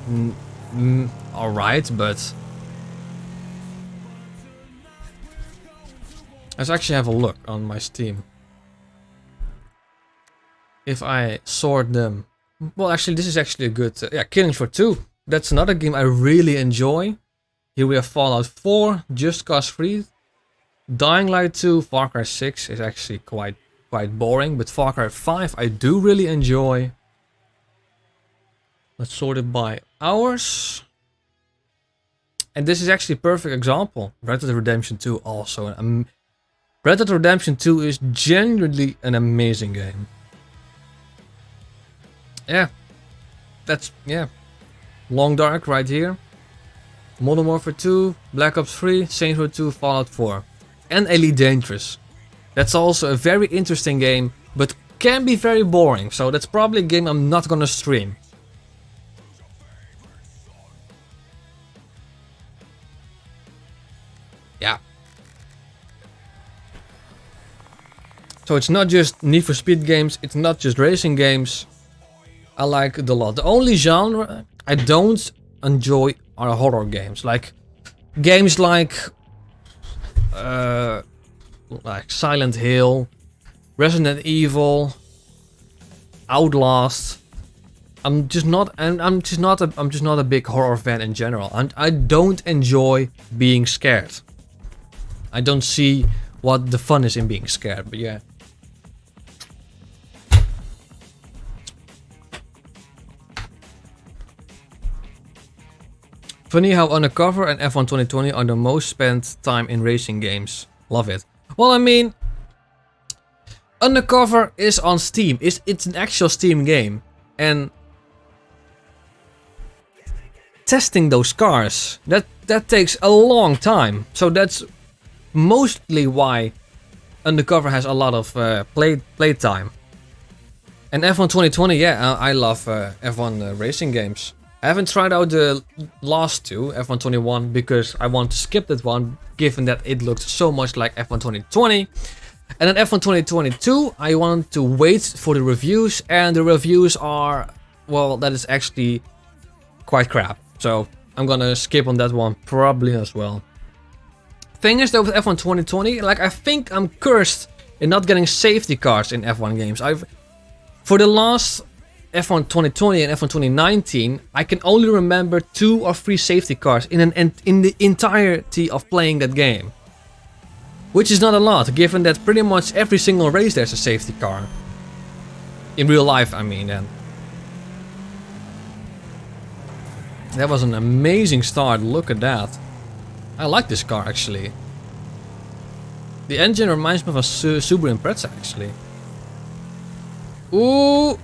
alright, but... Let's actually have a look on my Steam. If I sort them... Well, actually, this is actually a good... yeah, Killing Floor 2. That's another game I really enjoy. Here we have Fallout 4, Just Cause 3. Dying Light 2, Far Cry 6 is actually quite boring, but Far Cry 5 I do really enjoy. Let's sort it by hours. And this is actually a perfect example. Red Dead Redemption 2 also. Red Dead Redemption 2 is genuinely an amazing game. Yeah. That's, yeah. Long Dark right here. Modern Warfare 2, Black Ops 3, Saints Row 2, Fallout 4. And Elite Dangerous. That's also a very interesting game, but can be very boring. So that's probably a game I'm not gonna stream. So it's not just Need for Speed games, it's not just racing games. I like it a lot. The only genre I don't enjoy are horror games. Like games like Silent Hill, Resident Evil, Outlast. I'm just not a big horror fan in general. I don't enjoy being scared. I don't see what the fun is in being scared, but yeah. Funny how Undercover and F1 2020 are the most spent time in racing games. Love it. Well, I mean, Undercover is on Steam. It's an actual Steam game. And testing those cars, that takes a long time. So that's mostly why Undercover has a lot of play time. And F1 2020, yeah, I love F1 racing games. I haven't tried out the last two, F1 21, because I want to skip that one, given that it looked so much like F1 2020. And then F1 2022, I want to wait for the reviews, and the reviews are, well, that is actually quite crap. So I'm gonna skip on that one probably as well. Thing is though with F1 2020, like I think I'm cursed in not getting safety cars in F1 games. For the last F1 2020 and F1 2019, I can only remember 2 or 3 safety cars in the entirety of playing that game. Which is not a lot, given that pretty much every single race there's a safety car. In real life, I mean, then. That was an amazing start, look at that. I like this car, actually. The engine reminds me of a Subaru Impreza, actually. Ooh!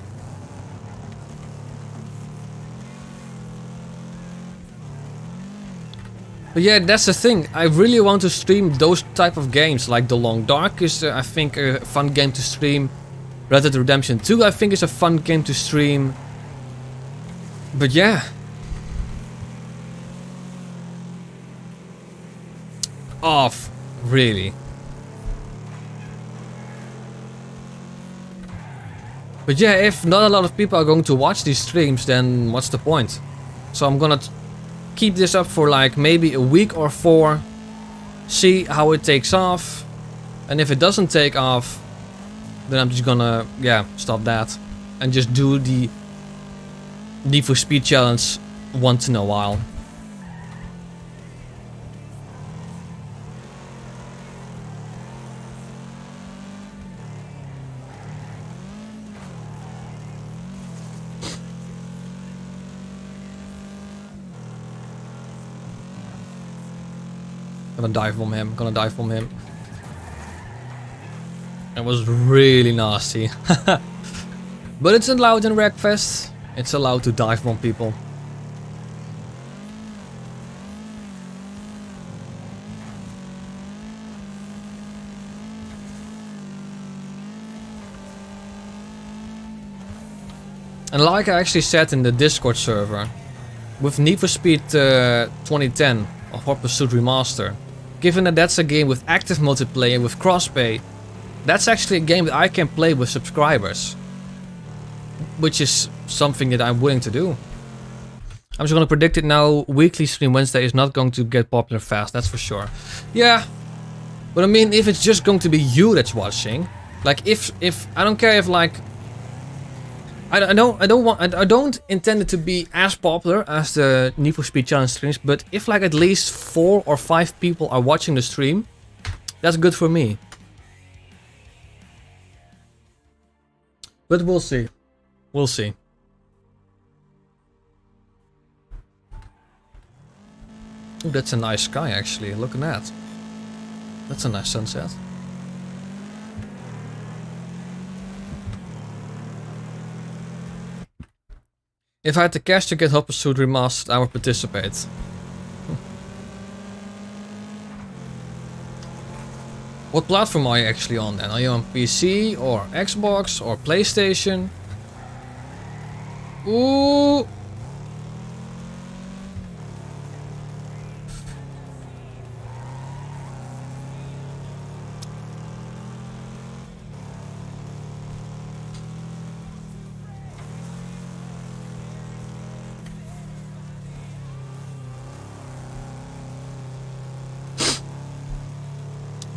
But yeah, that's the thing. I really want to stream those type of games. Like The Long Dark is, I think, a fun game to stream. Red Dead Redemption 2, I think, is a fun game to stream. But yeah. Off. Really. But yeah, if not a lot of people are going to watch these streams, then what's the point? So I'm gonna keep this up for like maybe a week or 4. See how it takes off. And if it doesn't take off, then I'm just gonna, yeah, stop that. And just do the Need for Speed challenge once in a while. Gonna dive bomb him. It was really nasty. But it's allowed in Wreckfest. It's allowed to dive bomb people. And like I actually said in the Discord server, with Need for Speed 2010 or Hot Pursuit Remaster, given that that's a game with active multiplayer with crossplay, that's actually a game that I can play with subscribers. Which is something that I'm willing to do. I'm just gonna predict it now, weekly stream Wednesday is not going to get popular fast, that's for sure. Yeah, but I mean, if it's just going to be you that's watching, like if I don't care if like I don't intend it to be as popular as the Need for Speed Challenge streams, but if like at least 4 or 5 people are watching the stream, that's good for me. But we'll see. We'll see. Ooh, that's a nice sky actually, look at that. That's a nice sunset. If I had the cash to get Hot Pursuit Remastered, I would participate. What platform are you actually on then? Are you on PC or Xbox or PlayStation? Ooh!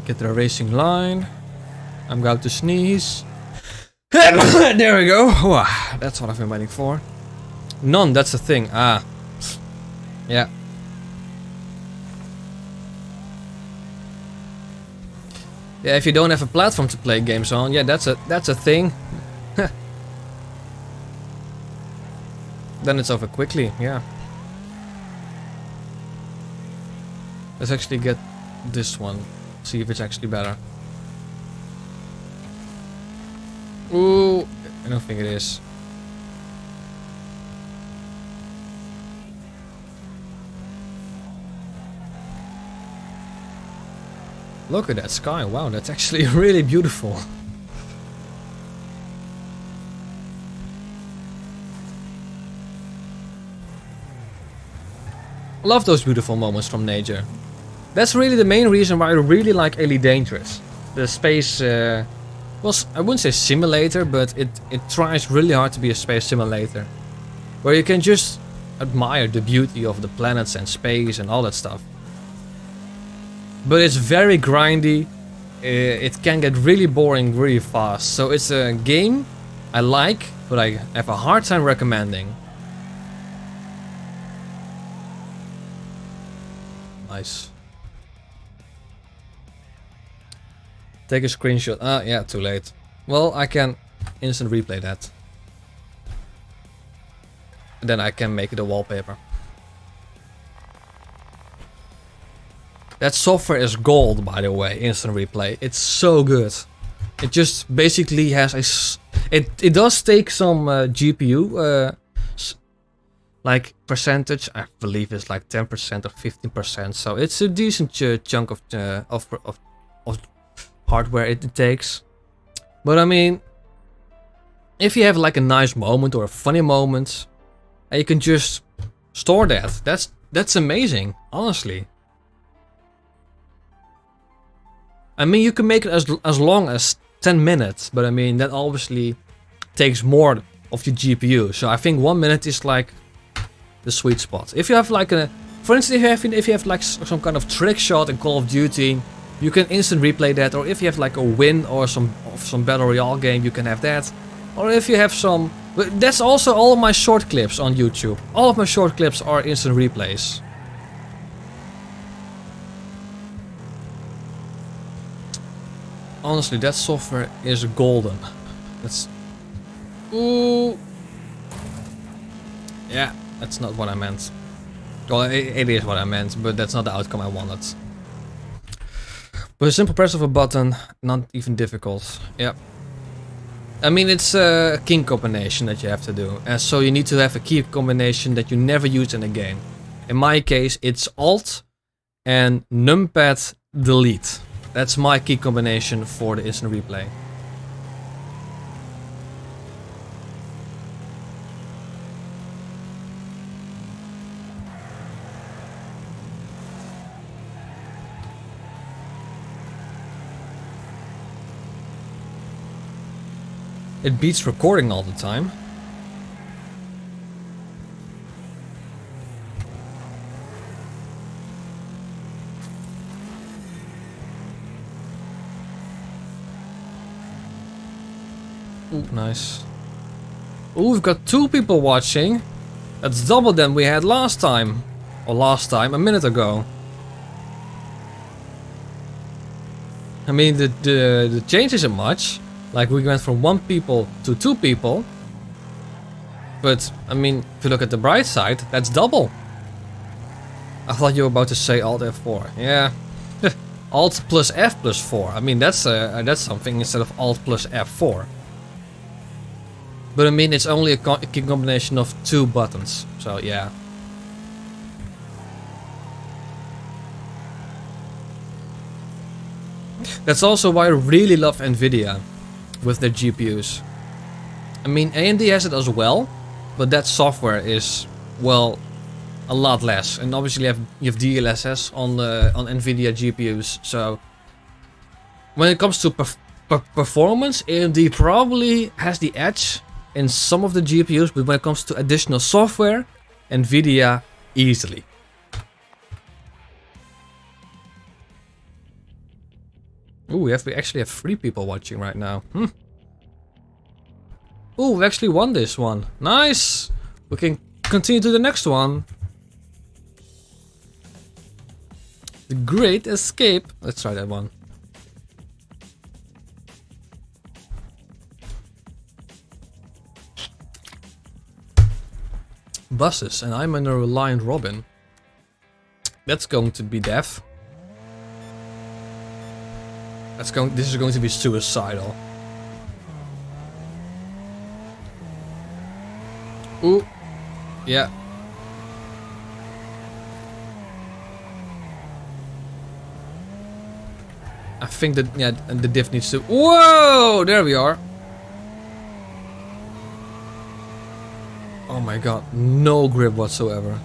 Get the racing line. I'm going to sneeze. There we go. Wow, that's what I've been waiting for. None, that's the thing. Ah. Yeah. Yeah, if you don't have a platform to play games on, yeah, that's a thing. Then it's over quickly, yeah. Let's actually get this one. See if it's actually better. Ooh, I don't think it is. Look at that sky, wow, that's actually really beautiful. I love those beautiful moments from nature. That's really the main reason why I really like Elite Dangerous. The space, well, I wouldn't say simulator, but it tries really hard to be a space simulator. Where you can just admire the beauty of the planets and space and all that stuff. But it's very grindy, it can get really boring really fast. So it's a game I like, but I have a hard time recommending. Nice. Take a screenshot. Ah, yeah, too late. Well, I can instant replay that. And then I can make it a wallpaper. That software is gold, by the way, instant replay. It's so good. It just basically has a... It does take some GPU, like percentage. I believe it's like 10% or 15%. So it's a decent chunk of hardware it takes. But I mean, if you have like a nice moment or a funny moment, and you can just store that. That's amazing, honestly. I mean, you can make it as long as 10 minutes, but I mean, that obviously takes more of your GPU. So I think 1 minute is like the sweet spot. If you have like a, for instance, if you have like some kind of trick shot in Call of Duty, you can instant replay that. Or if you have like a win or some battle royale game, you can have that. Or if you have some, that's also all of my short clips on YouTube. All of my short clips are instant replays. Honestly, that software is golden. That's... Ooh. Yeah, that's not what I meant. Well, it is what I meant, but that's not the outcome I wanted. But a simple press of a button, not even difficult. Yeah. I mean, it's a key combination that you have to do. And so you need to have a key combination that you never use in a game. In my case, it's Alt and numpad delete. That's my key combination for the instant replay. It beats recording all the time. Ooh, nice. Ooh, we've got 2 people watching. That's double than we had last time. Or last time, a minute ago. I mean, the change isn't much. Like, we went from 1 people to 2 people. But, I mean, if you look at the bright side, that's double. I thought you were about to say Alt F4. Yeah. Alt plus F plus 4. I mean, that's something instead of Alt plus F4. But I mean, it's only a key combination of 2 buttons. So, yeah. That's also why I really love Nvidia with their GPUs. I mean, AMD has it as well, but that software is, well, a lot less. And obviously you have DLSS on Nvidia GPUs. So when it comes to performance, AMD probably has the edge in some of the GPUs, but when it comes to additional software, Nvidia easily. Ooh, we actually have 3 people watching right now. Ooh, we actually won this one. Nice! We can continue to the next one. The Great Escape. Let's try that one. Buses, and I'm in a Reliant Robin. That's going to be death. This is going to be suicidal. Ooh. Yeah. I think that, yeah, the diff needs to... Whoa! There we are. Oh my god, no grip whatsoever.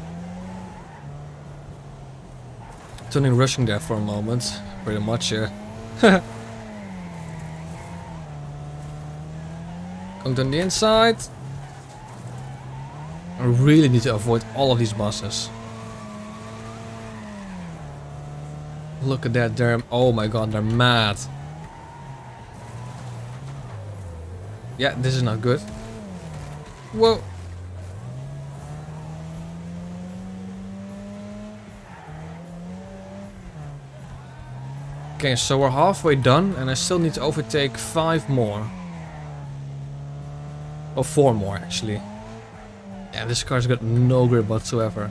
Turning rushing there for a moment. Pretty much, yeah. Going down the inside. I really need to avoid all of these buses. Look at that, oh my god, they're mad. Yeah, this is not good. Whoa. Okay, so we're halfway done and I still need to overtake 5 more. Oh, 4 more actually. Yeah, this car's got no grip whatsoever.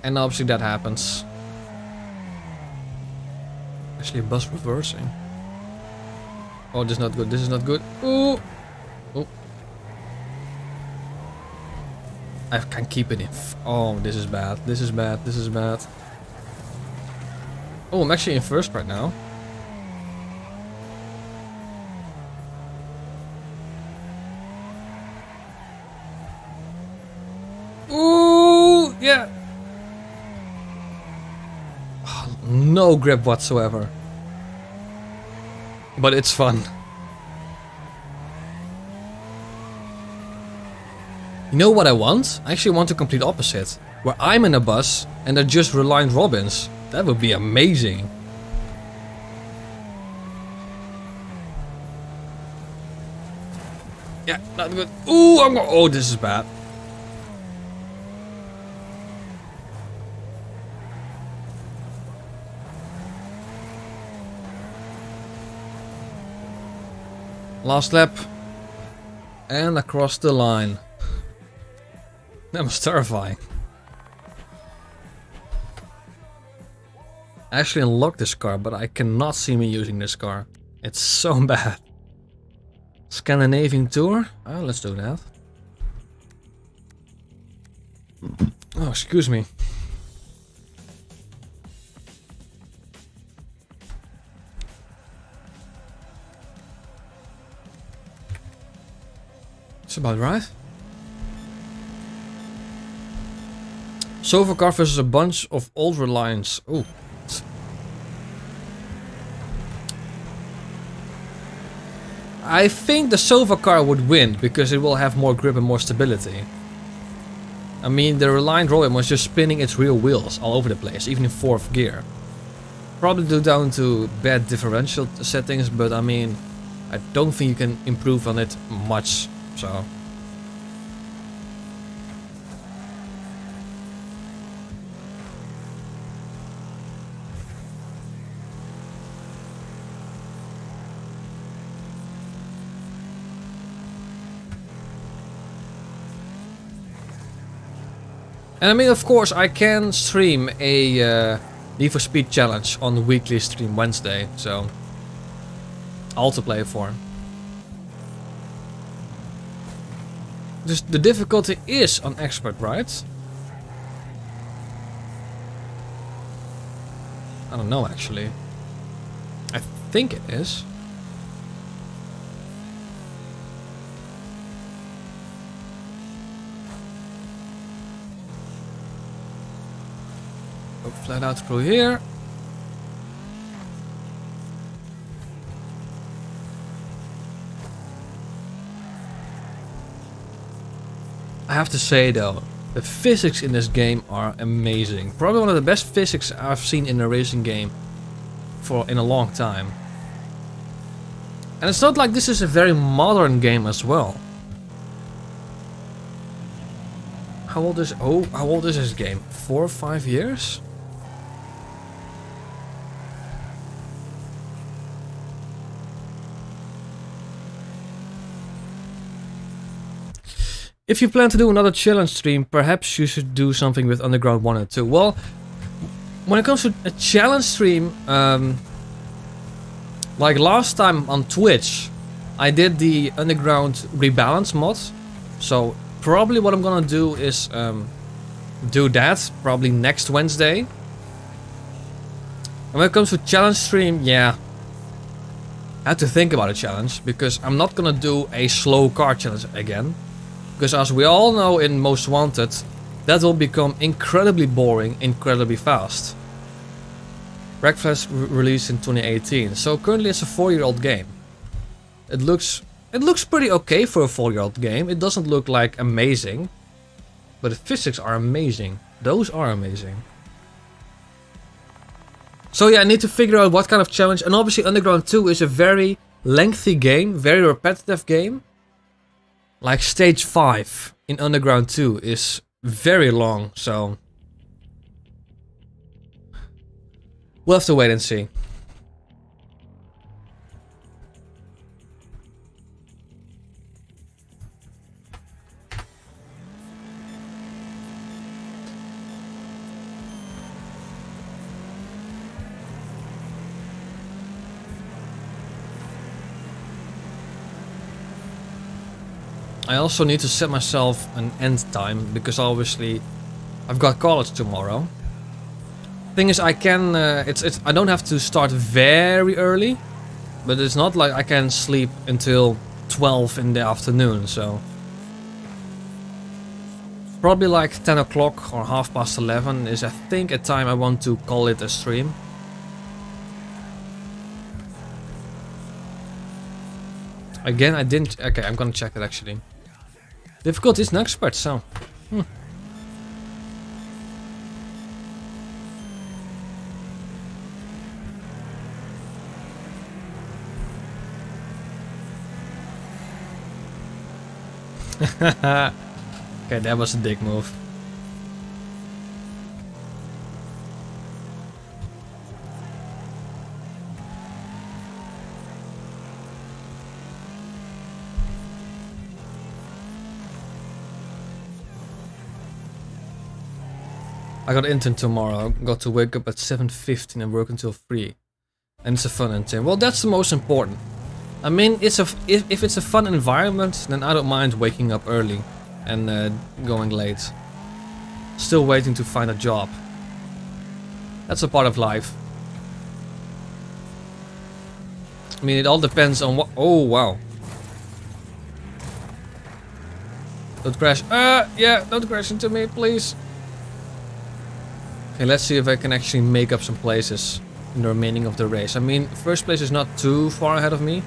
And obviously that happens. Actually a bus reversing. Oh, this is not good, this is not good. Ooh! Oh. I can't keep it in. Oh, this is bad, this is bad, this is bad. Oh, I'm actually in first right now. Ooh, yeah. Oh, no grip whatsoever. But it's fun. You know what I want? I actually want the complete opposite. Where I'm in a bus and they're just Reliant Robins. That would be amazing. Yeah, not good. Ooh, oh, this is bad. Last lap. And across the line. That was terrifying. I actually unlocked this car, but I cannot see me using this car. It's so bad. Scandinavian tour? Oh, let's do that. Oh, excuse me. That's about right. Sofa car versus a bunch of old Reliants. Ooh. I think the Sofa car would win because it will have more grip and more stability. I mean, the Reliant Robin was just spinning its rear wheels all over the place, even in 4th gear. Probably due down to bad differential settings, but I mean, I don't think you can improve on it much, so... And I mean, of course, I can stream a Need for Speed challenge on the weekly stream Wednesday, so all to play for. Just the difficulty is on expert, right? I don't know actually. I think it is. Go flat out through here. I have to say though, the physics in this game are amazing. Probably one of the best physics I've seen in a racing game. in a long time. And it's not like this is a very modern game as well. How old is this game? 4 or 5 years? If you plan to do another challenge stream, perhaps you should do something with Underground 1 and 2. Well, when it comes to a challenge stream, like last time on Twitch, I did the Underground Rebalance mod. So probably what I'm gonna do is do that probably next Wednesday. And when it comes to challenge stream, yeah, I have to think about a challenge, because I'm not gonna do a slow car challenge again. Because as we all know in Most Wanted, that will become incredibly boring, incredibly fast. Wreckfest released in 2018, so currently it's a 4-year-old game. It looks pretty okay for a 4-year-old game. It doesn't look like amazing, but the physics are amazing. Those are amazing. So yeah, I need to figure out what kind of challenge. And obviously Underground 2 is a very lengthy game, very repetitive game. Like stage 5 in Underground 2 is very long, so we'll have to wait and see. I also need to set myself an end time, because obviously I've got college tomorrow. Thing is, I can I don't have to start very early, but it's not like I can sleep until 12 in the afternoon, so probably like 10 o'clock or 11:30 is, I think, a time I want to call it a stream. Again, I didn't. Okay, I'm gonna check it actually. Difficulty is an expert, so. Okay, that was a dick move. I got intern tomorrow. Got to wake up at 7:15 and work until 3. And it's a fun intern. Well, that's the most important. I mean, if it's a fun environment, then I don't mind waking up early and going late. Still waiting to find a job. That's a part of life. I mean, it all depends on what. Oh wow! Don't crash. Yeah, don't crash into me, please. Okay, let's see if I can actually make up some places in the remaining of the race. I mean, first place is not too far ahead of me.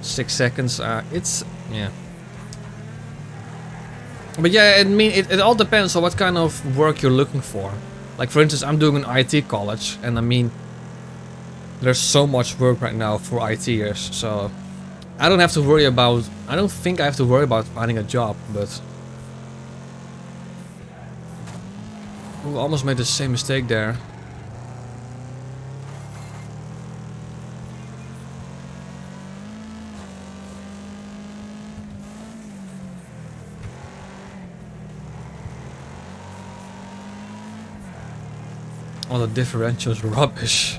6 seconds. It's yeah. But yeah, I mean, it all depends on what kind of work you're looking for. Like for instance, I'm doing an IT college, and I mean, there's so much work right now for ITers. So I don't have to worry about. I don't think I have to worry about finding a job, but. Ooh, almost made the same mistake there. Oh, the differential's rubbish.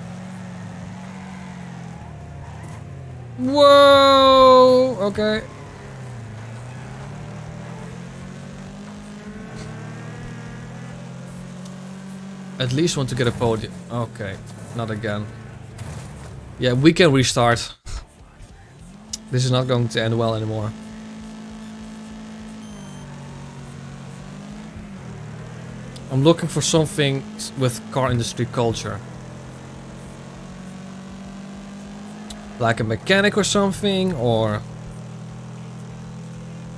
Whoa! Okay. At least want to get a podium. Okay, not again. Yeah, we can restart. This is not going to end well anymore. I'm looking for something with car industry culture. Like a mechanic or something, or...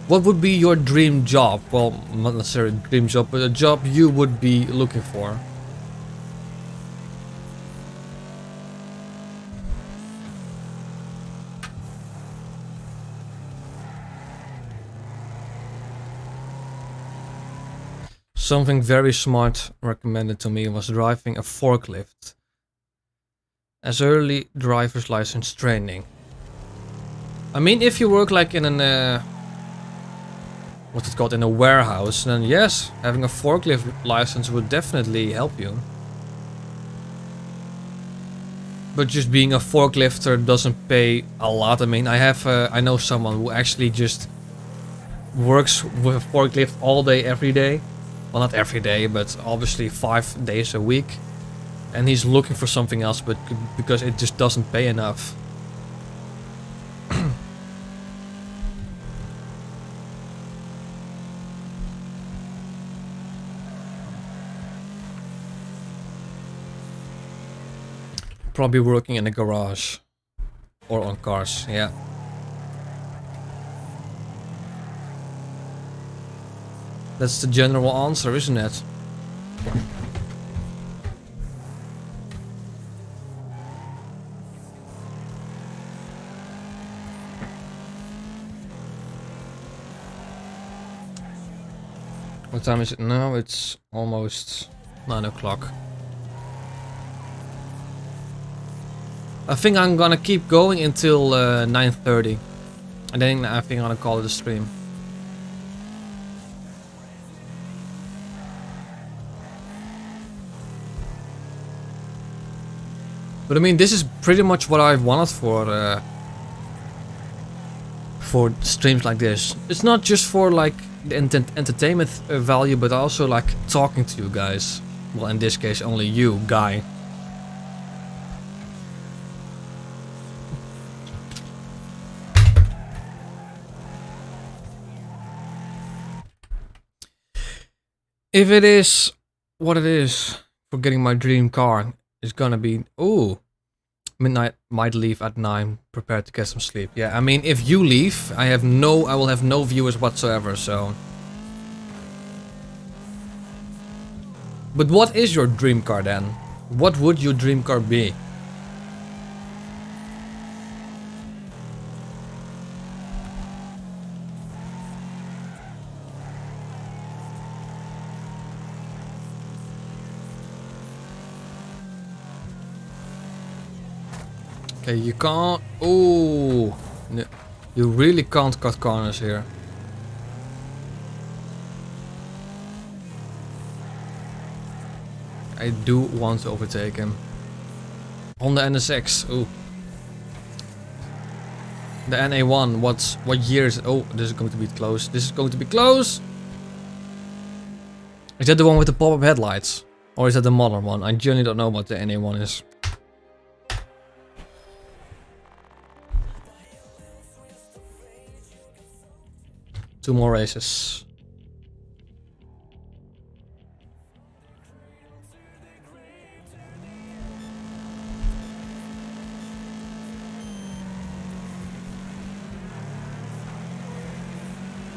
What would be your dream job? Well, not necessarily a dream job, but a job you would be looking for. Something very smart recommended to me was driving a forklift as early driver's license training. I mean, if you work like in an what's it called, in a warehouse, then yes, having a forklift license would definitely help you. But just being a forklifter doesn't pay a lot. I mean, I know someone who actually just works with a forklift all day, every day. Well, not every day, but obviously 5 days a week. And he's looking for something else, but because it just doesn't pay enough. Probably working in a garage or on cars, yeah. That's the general answer, isn't it? What time is it now? It's almost 9 o'clock. I think I'm gonna keep going until 9:30. And then I think I'm gonna call it a stream. But I mean, this is pretty much what I've wanted for streams like this. It's not just for like the entertainment value, but also like talking to you guys. Well, in this case, only you, Guy. If it is what it is for getting my dream car, it's gonna be, ooh, midnight, might leave at 9, prepared to get some sleep. Yeah, I mean, if you leave, I will have no viewers whatsoever, so. But what is your dream car then? What would your dream car be? Okay, you can't. Oh, no, you really can't cut corners here. I do want to overtake him. On the NSX. Ooh. The NA1. What year is it? Oh, this is going to be close. This is going to be close. Is that the one with the pop-up headlights, or is that the modern one? I genuinely don't know what the NA1 is. Two more races.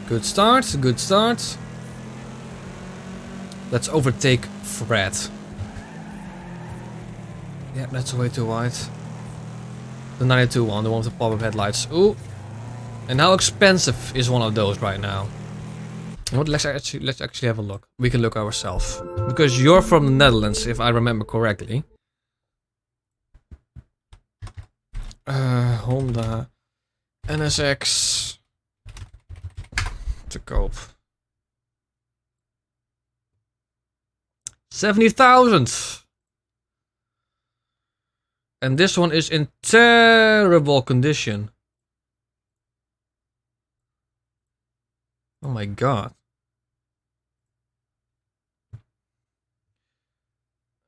Good start, good start. Let's overtake Fred. Yeah, that's way too wide. The 92 one, the one with the pop-up headlights. Ooh. And how expensive is one of those right now? What? Let's actually have a look. We can look ourselves. Because you're from the Netherlands, if I remember correctly. Honda NSX te koop. 70,000. And this one is in terrible condition. Oh my god.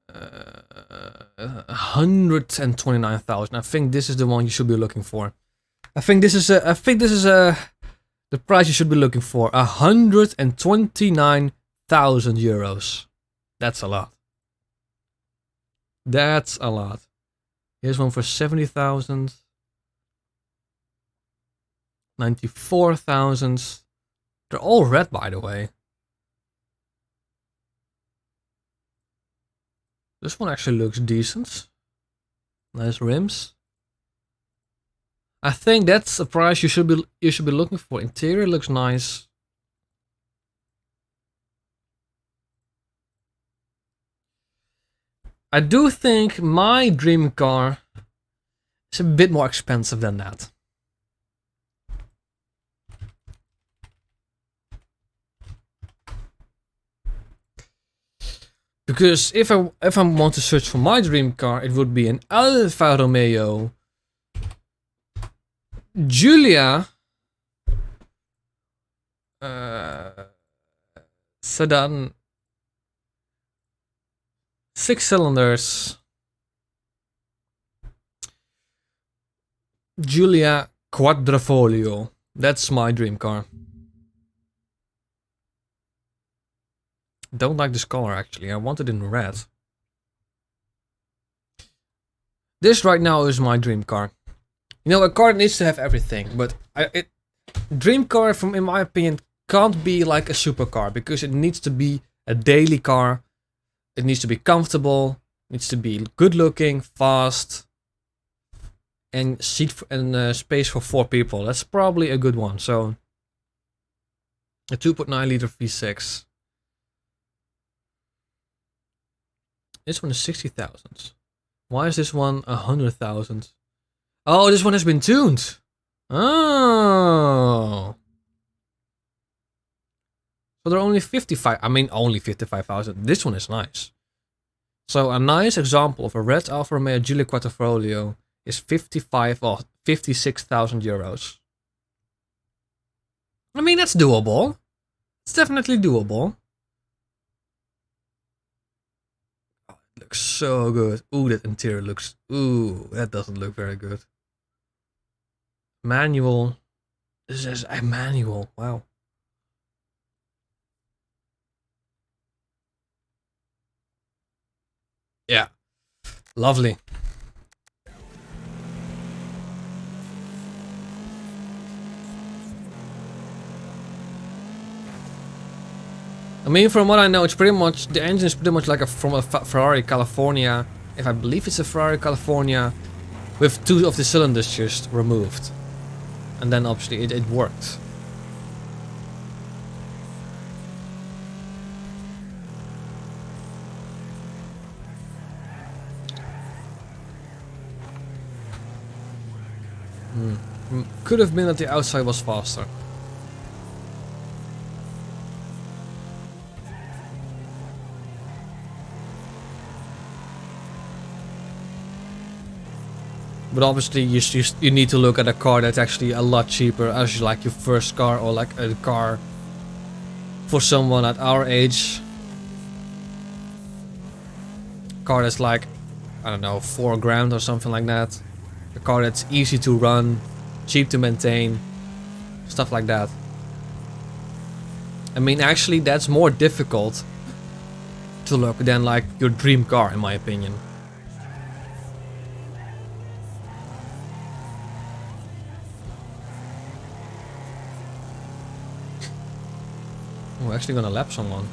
129,000. I think this is the one you should be looking for. I think this is the price you should be looking for. 129,000 euros. That's a lot. That's a lot. Here's one for 70,000. 94,000. They're all red, by the way. This one actually looks decent. Nice rims. I think that's the price you should be looking for. Interior looks nice. I do think my dream car is a bit more expensive than that. Because if I want to search for my dream car, it would be an Alfa Romeo Giulia sedan, 6 cylinders, Giulia Quadrifoglio. That's my dream car. Don't like this color actually. I want it in red. This right now is my dream car. You know, a car needs to have everything, but dream car, in my opinion, can't be like a supercar because it needs to be a daily car. It needs to be comfortable. It needs to be good looking, fast, and space for 4 people. That's probably a good one. So a 2.9 liter V6. This one is 60,000. Why is this one 100,000? Oh, this one has been tuned. Oh. So they're only 55. I mean, only 55,000. This one is nice. So a nice example of a red Alfa Romeo Giulia Quadrifoglio is 56,000 euros. I mean, that's doable. It's definitely doable. Oh, it looks so good. Ooh, that interior looks... Ooh, that doesn't look very good. Manual. This is a manual. Wow. Yeah. Lovely. I mean, from what I know, it's pretty much, the engine is pretty much like from a Ferrari California. If I believe it's a Ferrari California, with 2 of the cylinders just removed. And then obviously it worked. Could have been that the outside was faster. But obviously you need to look at a car that's actually a lot cheaper, as like your first car or like a car for someone at our age. A car that's like, I don't know, 4 grand or something like that. A car that's easy to run, cheap to maintain, stuff like that. I mean, actually that's more difficult to look than like your dream car, in my opinion. We're actually gonna lap someone.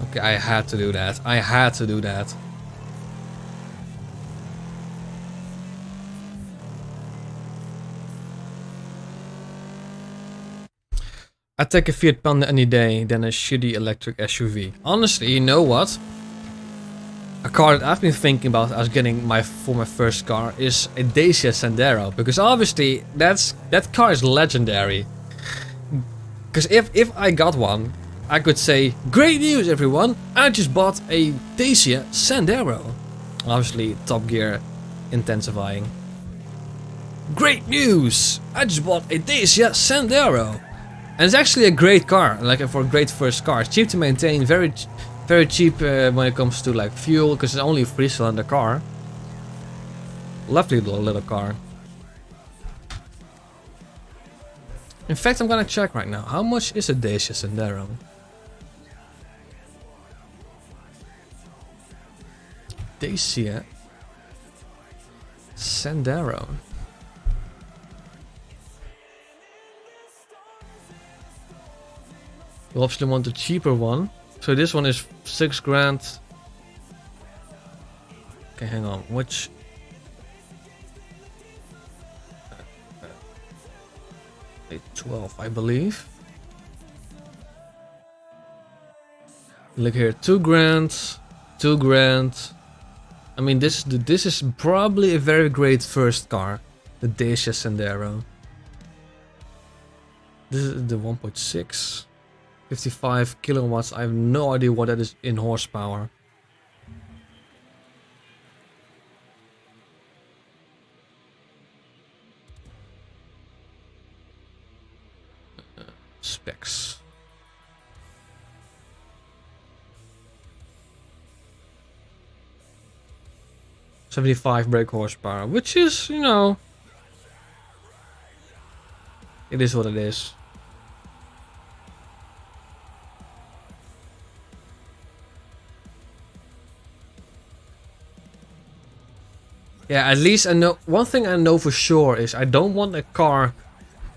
Okay, I had to do that. I had to do that. I'd take a Fiat Panda any day than a shitty electric SUV. Honestly, you know what? A car that I've been thinking about as getting for my first car is a Dacia Sandero, because obviously that car is legendary. Because if I got one, I could say, great news everyone, I just bought a Dacia Sandero. Obviously Top Gear intensifying. Great news! I just bought a Dacia Sandero. And it's actually a great car, like for a great first car. It's cheap to maintain, very cheap when it comes to like fuel, because it's only a 3-cylinder car. Lovely little car. In fact, I'm gonna check right now. How much is a Dacia Sandero? Dacia Sandero. You obviously want the cheaper one. So this one is 6 grand. Okay, hang on. Which? 12, I believe. Look here, 2 grand, 2 grand. I mean, this is probably a very great first car, the Dacia Sandero. This is the 1.6, 55 kilowatts. I have no idea what that is in horsepower. Specs. .75 brake horsepower, which is, you know, it is what it is. Yeah, at least I know one thing I know for sure is I don't want a car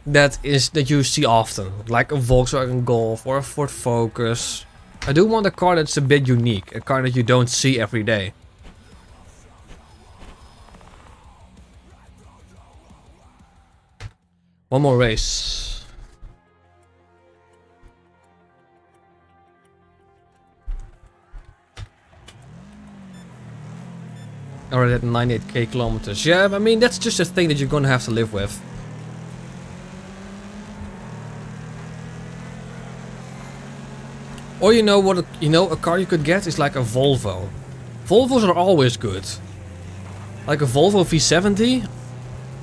that you see often, like a Volkswagen Golf or a Ford Focus. I do want a car that's a bit unique, a car that you don't see every day. One more race. Already at 98k kilometers. Yeah, I mean, that's just a thing that you're gonna have to live with. Or you know what, a car you could get is like a Volvo. Volvos are always good. Like a Volvo V70,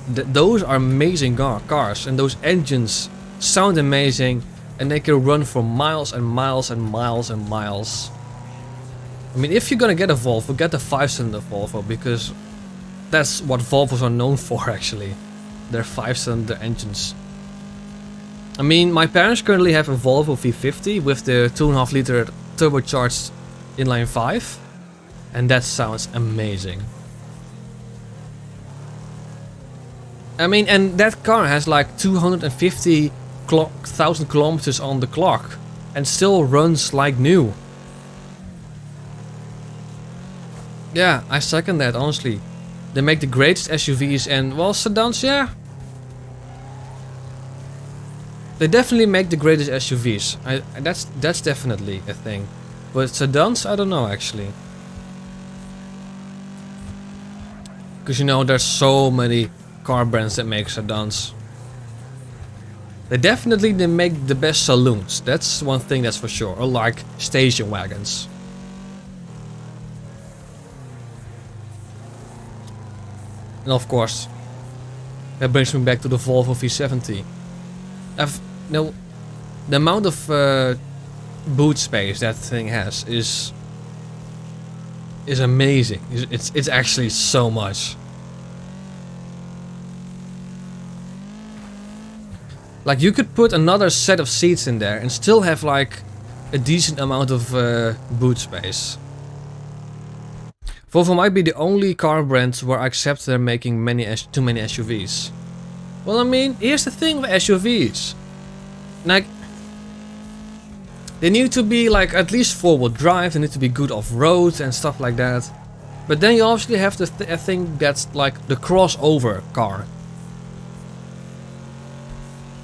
those are amazing cars, and those engines sound amazing, and they can run for miles and miles and miles and miles. I mean, if you're gonna get a Volvo, get a 5-cylinder Volvo, because that's what Volvos are known for actually. Their 5-cylinder engines. I mean, my parents currently have a Volvo V50 with the 2.5 liter turbocharged inline 5, and that sounds amazing. I mean, and that car has like 250,000 kilometers on the clock and still runs like new. Yeah, I second that, honestly. They make the greatest SUVs and, well, sedans, yeah. They definitely make the greatest SUVs. That's definitely a thing. But sedans, I don't know actually. Because you know, there's so many car brands that make sedans. They make the best saloons. That's one thing that's for sure. Or like station wagons. And of course, that brings me back to the Volvo V70. The amount of boot space that thing has is amazing. It's actually so much. Like, you could put another set of seats in there and still have like a decent amount of boot space. Volvo might be the only car brand where I accept they're making too many SUVs. Well, I mean, here's the thing with SUVs. Like, they need to be like at least 4-wheel drive, they need to be good off-road and stuff like that. But then you obviously have a thing that's like the crossover car.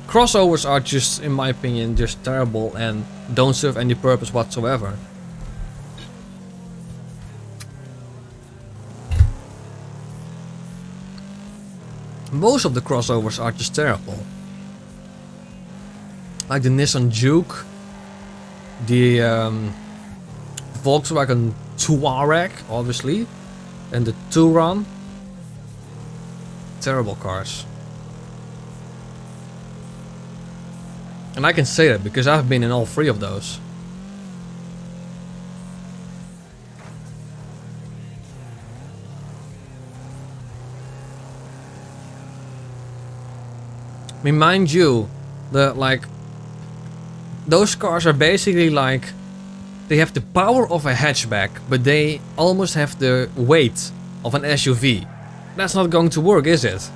Crossovers are just, in my opinion, just terrible and don't serve any purpose whatsoever. Most of the crossovers are just terrible. Like the Nissan Juke, the Volkswagen Touareg, obviously, and the Touran. Terrible cars. And I can say that because I've been in all 3 of those. I mean, mind you, those cars are basically like, they have the power of a hatchback, but they almost have the weight of an SUV. That's not going to work, is it?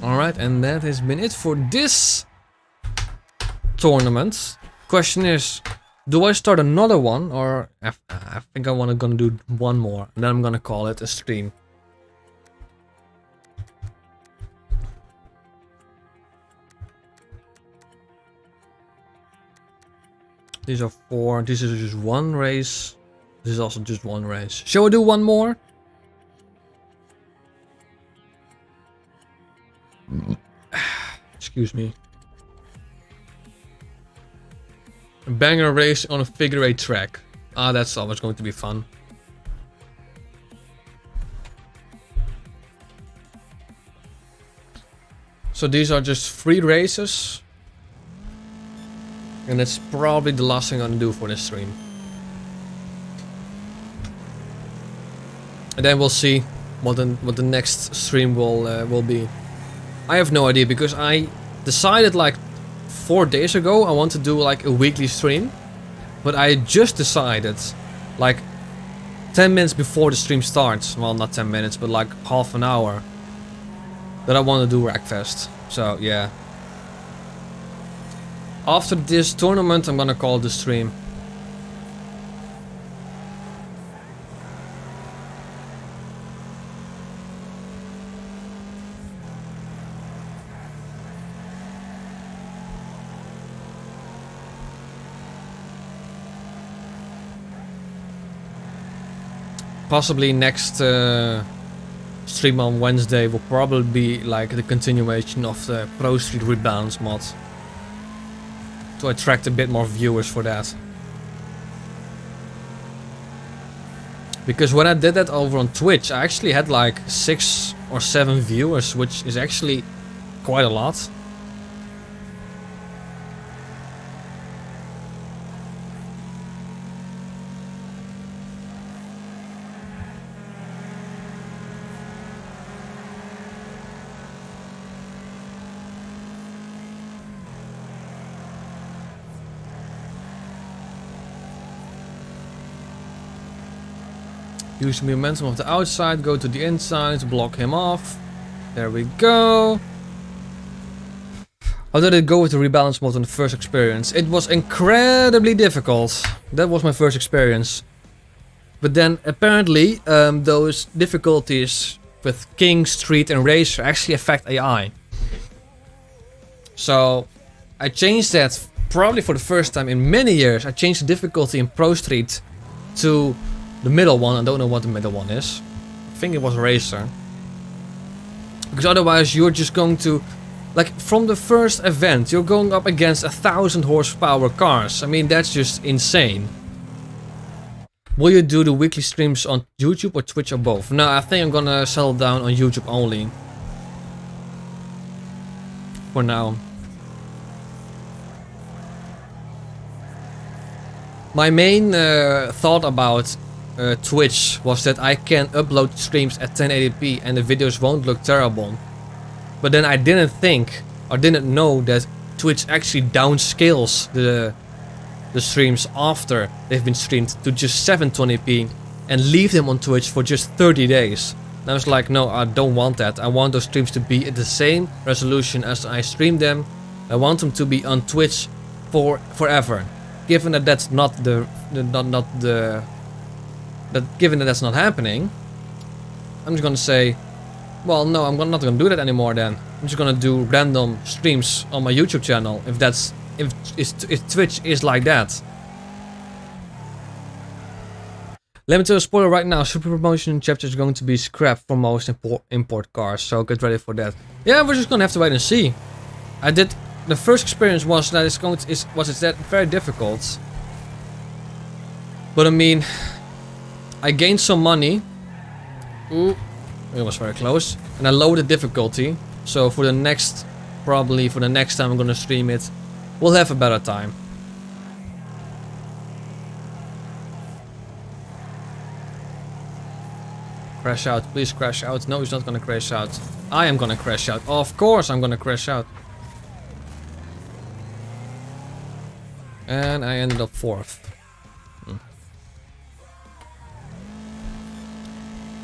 Alright, and that has been it for this tournament. Question is, do I start another one, or I think I'm gonna do one more, and then I'm gonna call it a stream. These are 4. This is just 1 race. This is also just 1 race. Shall we do 1 more? Excuse me. A banger race on a figure 8 track. Ah, that's always going to be fun. So these are just 3 races. And that's probably the last thing I'm gonna do for this stream. And then we'll see what the next stream will be. I have no idea, because I decided like 4 days ago I want to do like a weekly stream. But I just decided like 10 minutes before the stream starts. Well, not 10 minutes, but like half an hour. That I want to do Wreckfest. So yeah. After this tournament I'm gonna call the stream. Possibly next stream on Wednesday will probably be like the continuation of the Pro Street Rebalance mod. To attract a bit more viewers for that. Because when I did that over on Twitch, I actually had like 6 or 7 viewers, which is actually quite a lot. Use the momentum of the outside, go to the inside, block him off. There we go. How did it go with the rebalance mod on the first experience? It was incredibly difficult. That was my first experience. But then apparently those difficulties with King, Street and Racer actually affect AI. So I changed that probably for the first time in many years. I changed the difficulty in Pro Street to the middle one. I don't know what the middle one is. I think it was Racer. Because otherwise you're just going to... Like from the first event you're going up against 1,000 horsepower cars. I mean, that's just insane. Will you do the weekly streams on YouTube or Twitch or both? No, I think I'm gonna settle down on YouTube only. For now. My main thought about Twitch was that I can upload streams at 1080p and the videos won't look terrible. But then I didn't think or didn't know that Twitch actually downscales the streams after they've been streamed to just 720p and leave them on Twitch for just 30 days. And I was like, no, I don't want that. I want those streams to be at the same resolution as I stream them. I want them to be on Twitch forever. Given that that's not given that that's not happening, I'm just gonna say, well, no, I'm not gonna do that anymore. Then I'm just gonna do random streams on my YouTube channel if Twitch is like that. Let me tell you a spoiler right now. Super Promotion chapter is going to be scrapped for most import cars, so get ready for that. Yeah, we're just gonna have to wait and see. The first experience was that it's very difficult. But I mean, I gained some money. Ooh, it was very close. And I lowered the difficulty. So for the next time I'm gonna stream it, we'll have a better time. Crash out, please crash out. No, he's not gonna crash out. I am gonna crash out. Of course I'm gonna crash out. And I ended up 4th.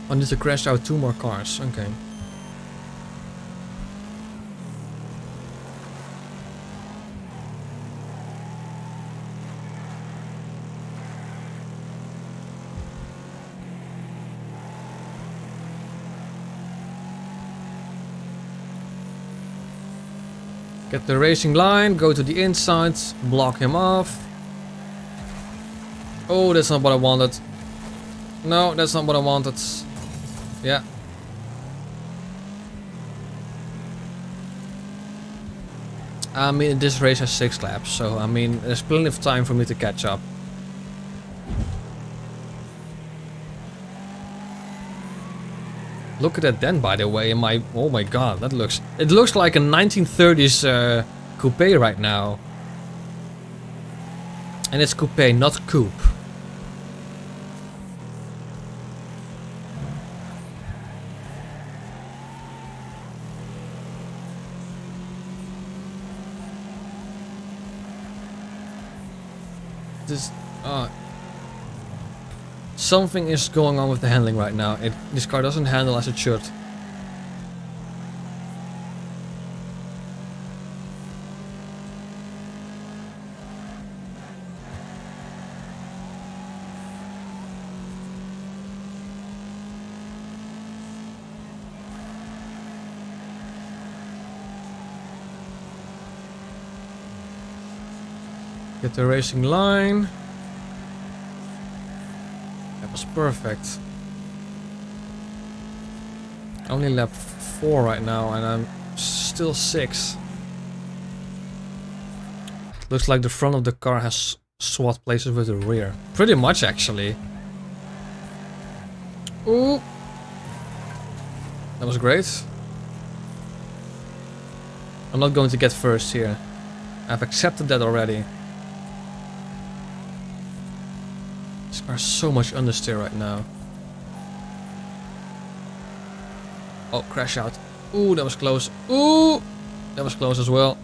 I need to crash out 2 more cars. Okay. Get the racing line, go to the inside, block him off. Oh, that's not what I wanted. No, that's not what I wanted. Yeah. I mean, this race has 6 laps, so I mean, there's plenty of time for me to catch up. Look at that dent, by the way, in my... Oh my god, that looks... It looks like a 1930s coupe right now. And it's coupe, not coupe. This... something is going on with the handling right now. This car doesn't handle as it should. Get the racing line. That was perfect. Only lap 4 right now and I'm still 6. Looks like the front of the car has swapped places with the rear. Pretty much actually. Ooh. That was great. I'm not going to get first here. I've accepted that already. This car has so much understeer right now. Oh, crash out. Ooh, that was close. Ooh, that was close as well.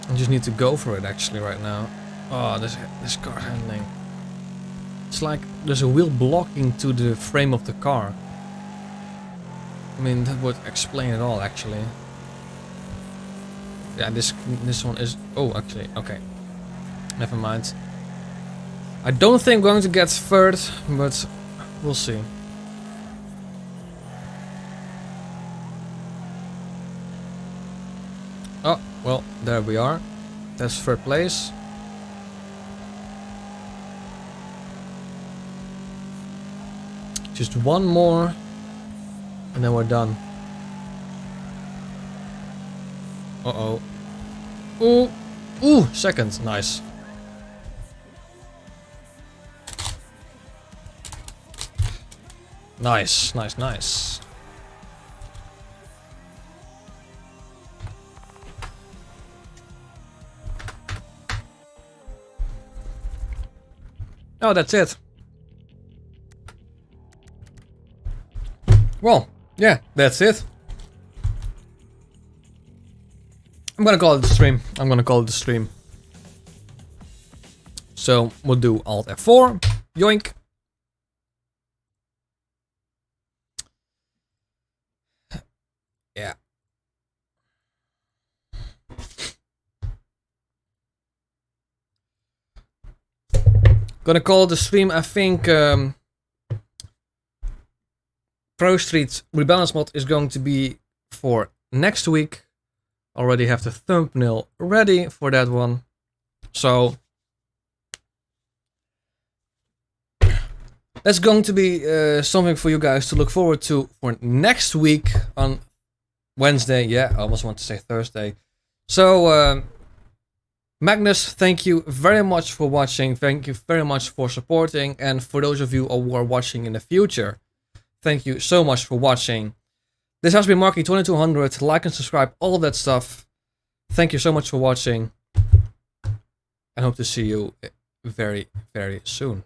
I just need to go for it actually right now. Oh, this car handling. It's like there's a wheel blocking to the frame of the car. I mean, that would explain it all actually. Yeah, this one is... Oh, actually, okay. Never mind. I don't think I'm going to get third, but we'll see. Oh, well, there we are. That's third place. Just one more, and then we're done. Uh-oh. Ooh! Ooh! Second. Nice. Nice, nice, nice. Oh, that's it. Well, yeah, that's it. I'm gonna call it the stream. I'm gonna call it the stream. So we'll do Alt F4. Yoink. Yeah. Gonna call it the stream. I think Pro Street Rebalance mod is going to be for next week. Already have the thumbnail ready for that one. So that's going to be something for you guys to look forward to for next week on Wednesday. Yeah, I almost want to say Thursday. So Magnus, thank you very much for watching. Thank you very much for supporting. And for those of you who are watching in the future, thank you so much for watching. This has been Marky2200. Like and subscribe, all of that stuff. Thank you so much for watching. I hope to see you very, very soon.